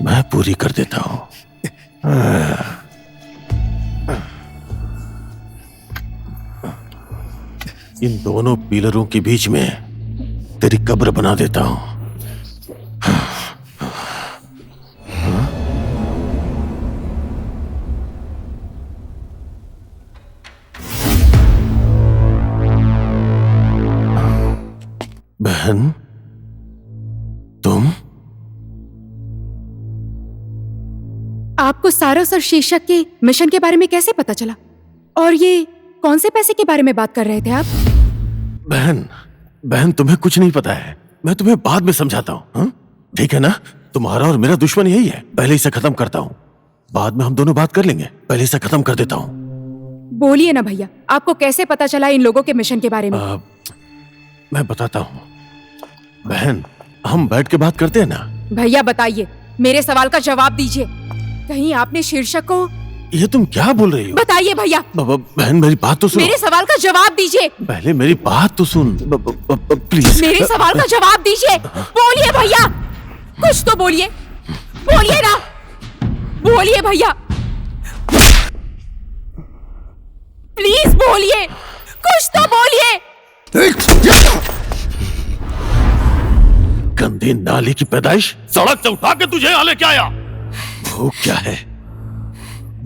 मैं पूरी कर देता हूं। इन दोनों पिलरों के बीच में तेरी कब्र बना देता हूं। बहन, तुम? आपको सारस और शीर्षक के मिशन के बारे में कैसे पता चला? और ये कौन से पैसे के बारे में बात कर रहे थे आप? बहन तुम्हें कुछ नहीं पता है। मैं तुम्हें बाद में समझाता हूँ, ठीक है ना? तुम्हारा और मेरा दुश्मन यही है। पहले इसे खत्म करता हूँ, बाद में हम दोनों बात कर लेंगे। पहले इसे खत्म कर देता हूँ। बोलिए ना भैया, आपको कैसे पता चला इन लोगों के मिशन के बारे में? मैं बताता हूँ बहन, हम बैठ के बात करते हैं ना। भैया बताइए, मेरे सवाल का जवाब दीजिए। कहीं आपने शीर्षक को? ये तुम क्या बोल रही हो? बताइए भैया। बहन मेरी बात तो सुनो। मेरे सवाल का जवाब दीजिए। पहले मेरी बात तो सुन प्लीज। मेरे सवाल का जवाब दीजिए। बोलिए भैया, कुछ तो बोलिए। बोलिए ना, बोलिए भैया, प्लीज बोलिए, कुछ तो बोलिए। गंदी नाली की पैदाइश सड़क से उठा के तुझे यहाँ लेके आया। भूख क्या है,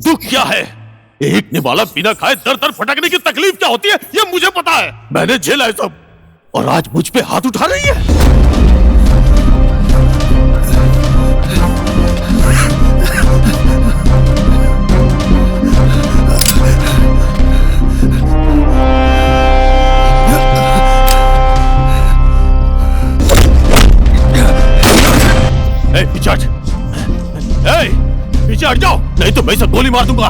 दुख क्या है, एक निवाला बिना खाए दर दर फटकने की तकलीफ क्या होती है ये मुझे पता है। मैंने झेला है सब, और आज मुझ पे हाथ उठा रही है। पीछे हट, पीछे हट जाओ, नहीं तो मैं इसे गोली मार दूंगा।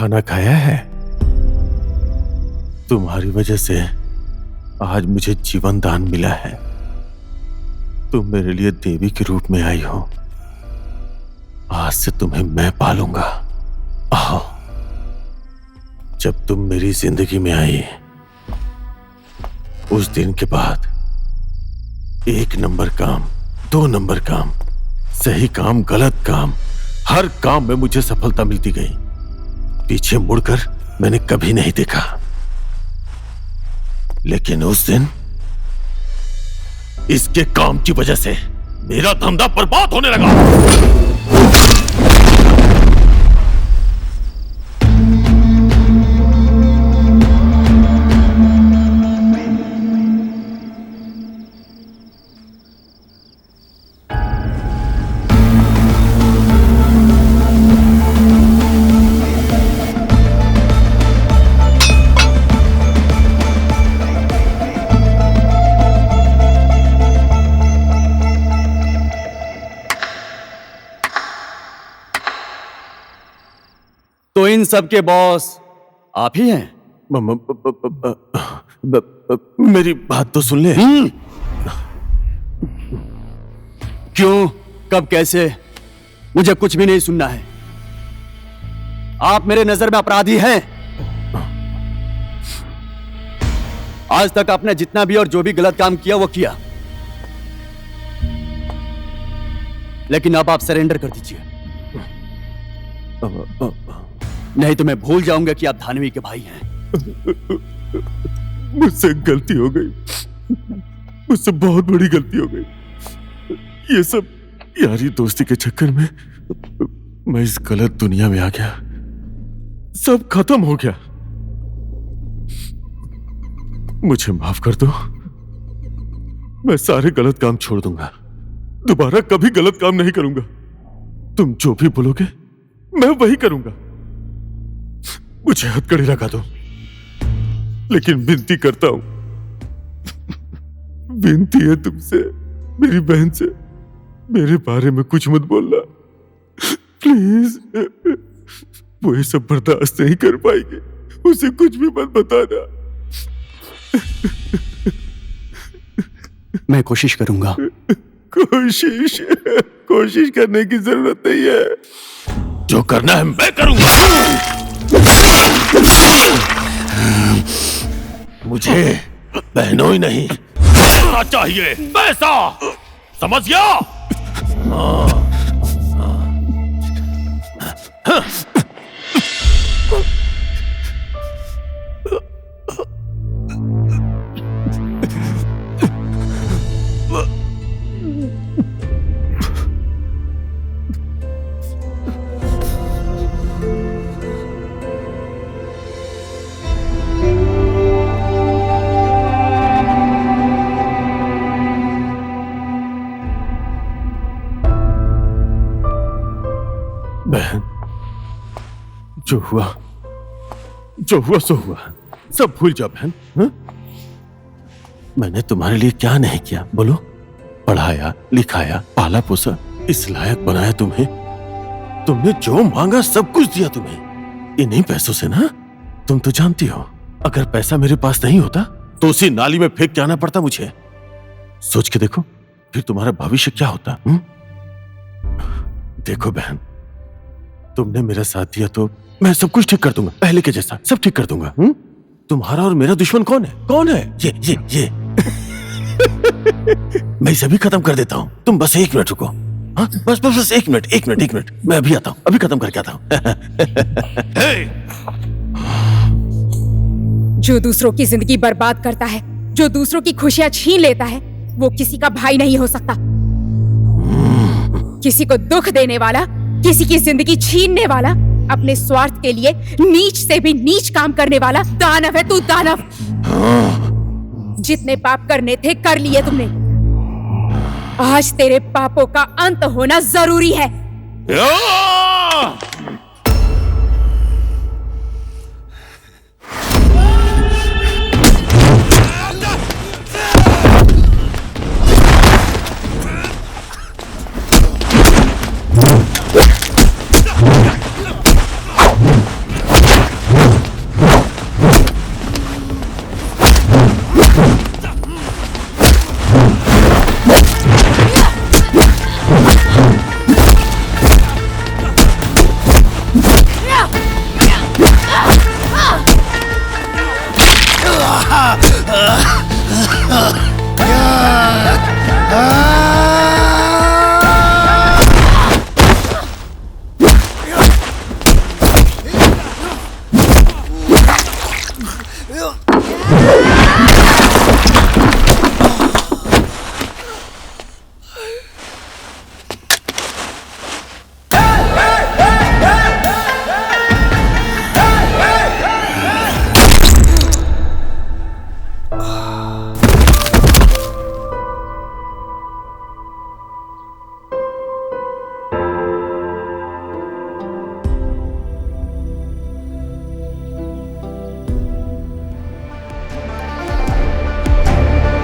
खाना खाया है? तुम्हारी वजह से आज मुझे जीवन दान मिला है। तुम मेरे लिए देवी के रूप में आई हो। आज से तुम्हें मैं पालूंगा। आओ। जब तुम मेरी जिंदगी में आई, उस दिन के बाद 1 नंबर काम, 2 नंबर काम, सही काम, गलत काम, हर काम में मुझे सफलता मिलती गई। पीछे मुड़कर मैंने कभी नहीं देखा। लेकिन उस दिन इसके काम की वजह से मेरा धंधा बर्बाद होने लगा। तो इन सब के बॉस आप ही हैं? मेरी बात तो सुन ले। क्यों, कब, कैसे? मुझे कुछ भी नहीं सुनना है। आप मेरे नजर में अपराधी हैं। आज तक आपने जितना भी और जो भी गलत काम किया वो किया, लेकिन अब आप सरेंडर कर दीजिए, नहीं तो मैं भूल जाऊंगा कि आप धानवी के भाई हैं। मुझसे गलती हो गई, मुझसे बहुत बड़ी गलती हो गई। ये सब यारी दोस्ती के चक्कर में मैं इस गलत दुनिया में आ गया। सब खत्म हो गया। मुझे माफ कर दो। मैं सारे गलत काम छोड़ दूंगा। दोबारा कभी गलत काम नहीं करूंगा। तुम जो भी बोलोगे मैं वही करूंगा। मुझे हथकड़ी लगा दो, लेकिन विनती करता हूं, विनती है तुमसे, मेरी बहन से, मेरे बारे में कुछ मत बोलना प्लीज। वो ये सब बर्दाश्त नहीं कर पाएगी। उसे कुछ भी मत बताना। मैं कोशिश करूंगा। कोशिश करने की जरूरत नहीं है। जो करना है मैं करूंगा। मुझे बहनों ही नहीं, पैसा चाहिए, पैसा। समझ गया? बहन, जो हुआ सो हुआ। सब भूल जा बहन। हा? मैंने तुम्हारे लिए क्या नहीं किया बोलो? पढ़ाया, लिखाया, पाला पोसा, इस लायक बनाया तुम्हें। तुमने जो मांगा सब कुछ दिया तुम्हें। इन्हीं पैसों से ना। तुम तो जानती हो, अगर पैसा मेरे पास नहीं होता तो उसी नाली में फेंक के आना पड़ता मुझे। सोच के देखो, फिर तुम्हारा भविष्य क्या होता। देखो बहन, तुमने मेरा साथ दिया तो मैं सब कुछ ठीक कर दूंगा, पहले के जैसा सब ठीक कर दूंगा। तुम्हारा और मेरा दुश्मन कौन है? कौन है? ये मैं इसे भी खत्म कर देता हूँ। तुम बस 1 मिनट रुको। हाँ, बस 1 मिनट। मैं अभी आता हूँ, अभी खत्म करके आता हूँ। जो दूसरों की जिंदगी बर्बाद करता है, जो दूसरों की खुशियां छीन लेता है, वो किसी का भाई नहीं हो सकता। किसी को दुख देने वाला, किसी की जिंदगी छीनने वाला, अपने स्वार्थ के लिए नीच से भी नीच काम करने वाला दानव है तू, दानव। जितने पाप करने थे कर लिए तुमने। आज तेरे पापों का अंत होना जरूरी है।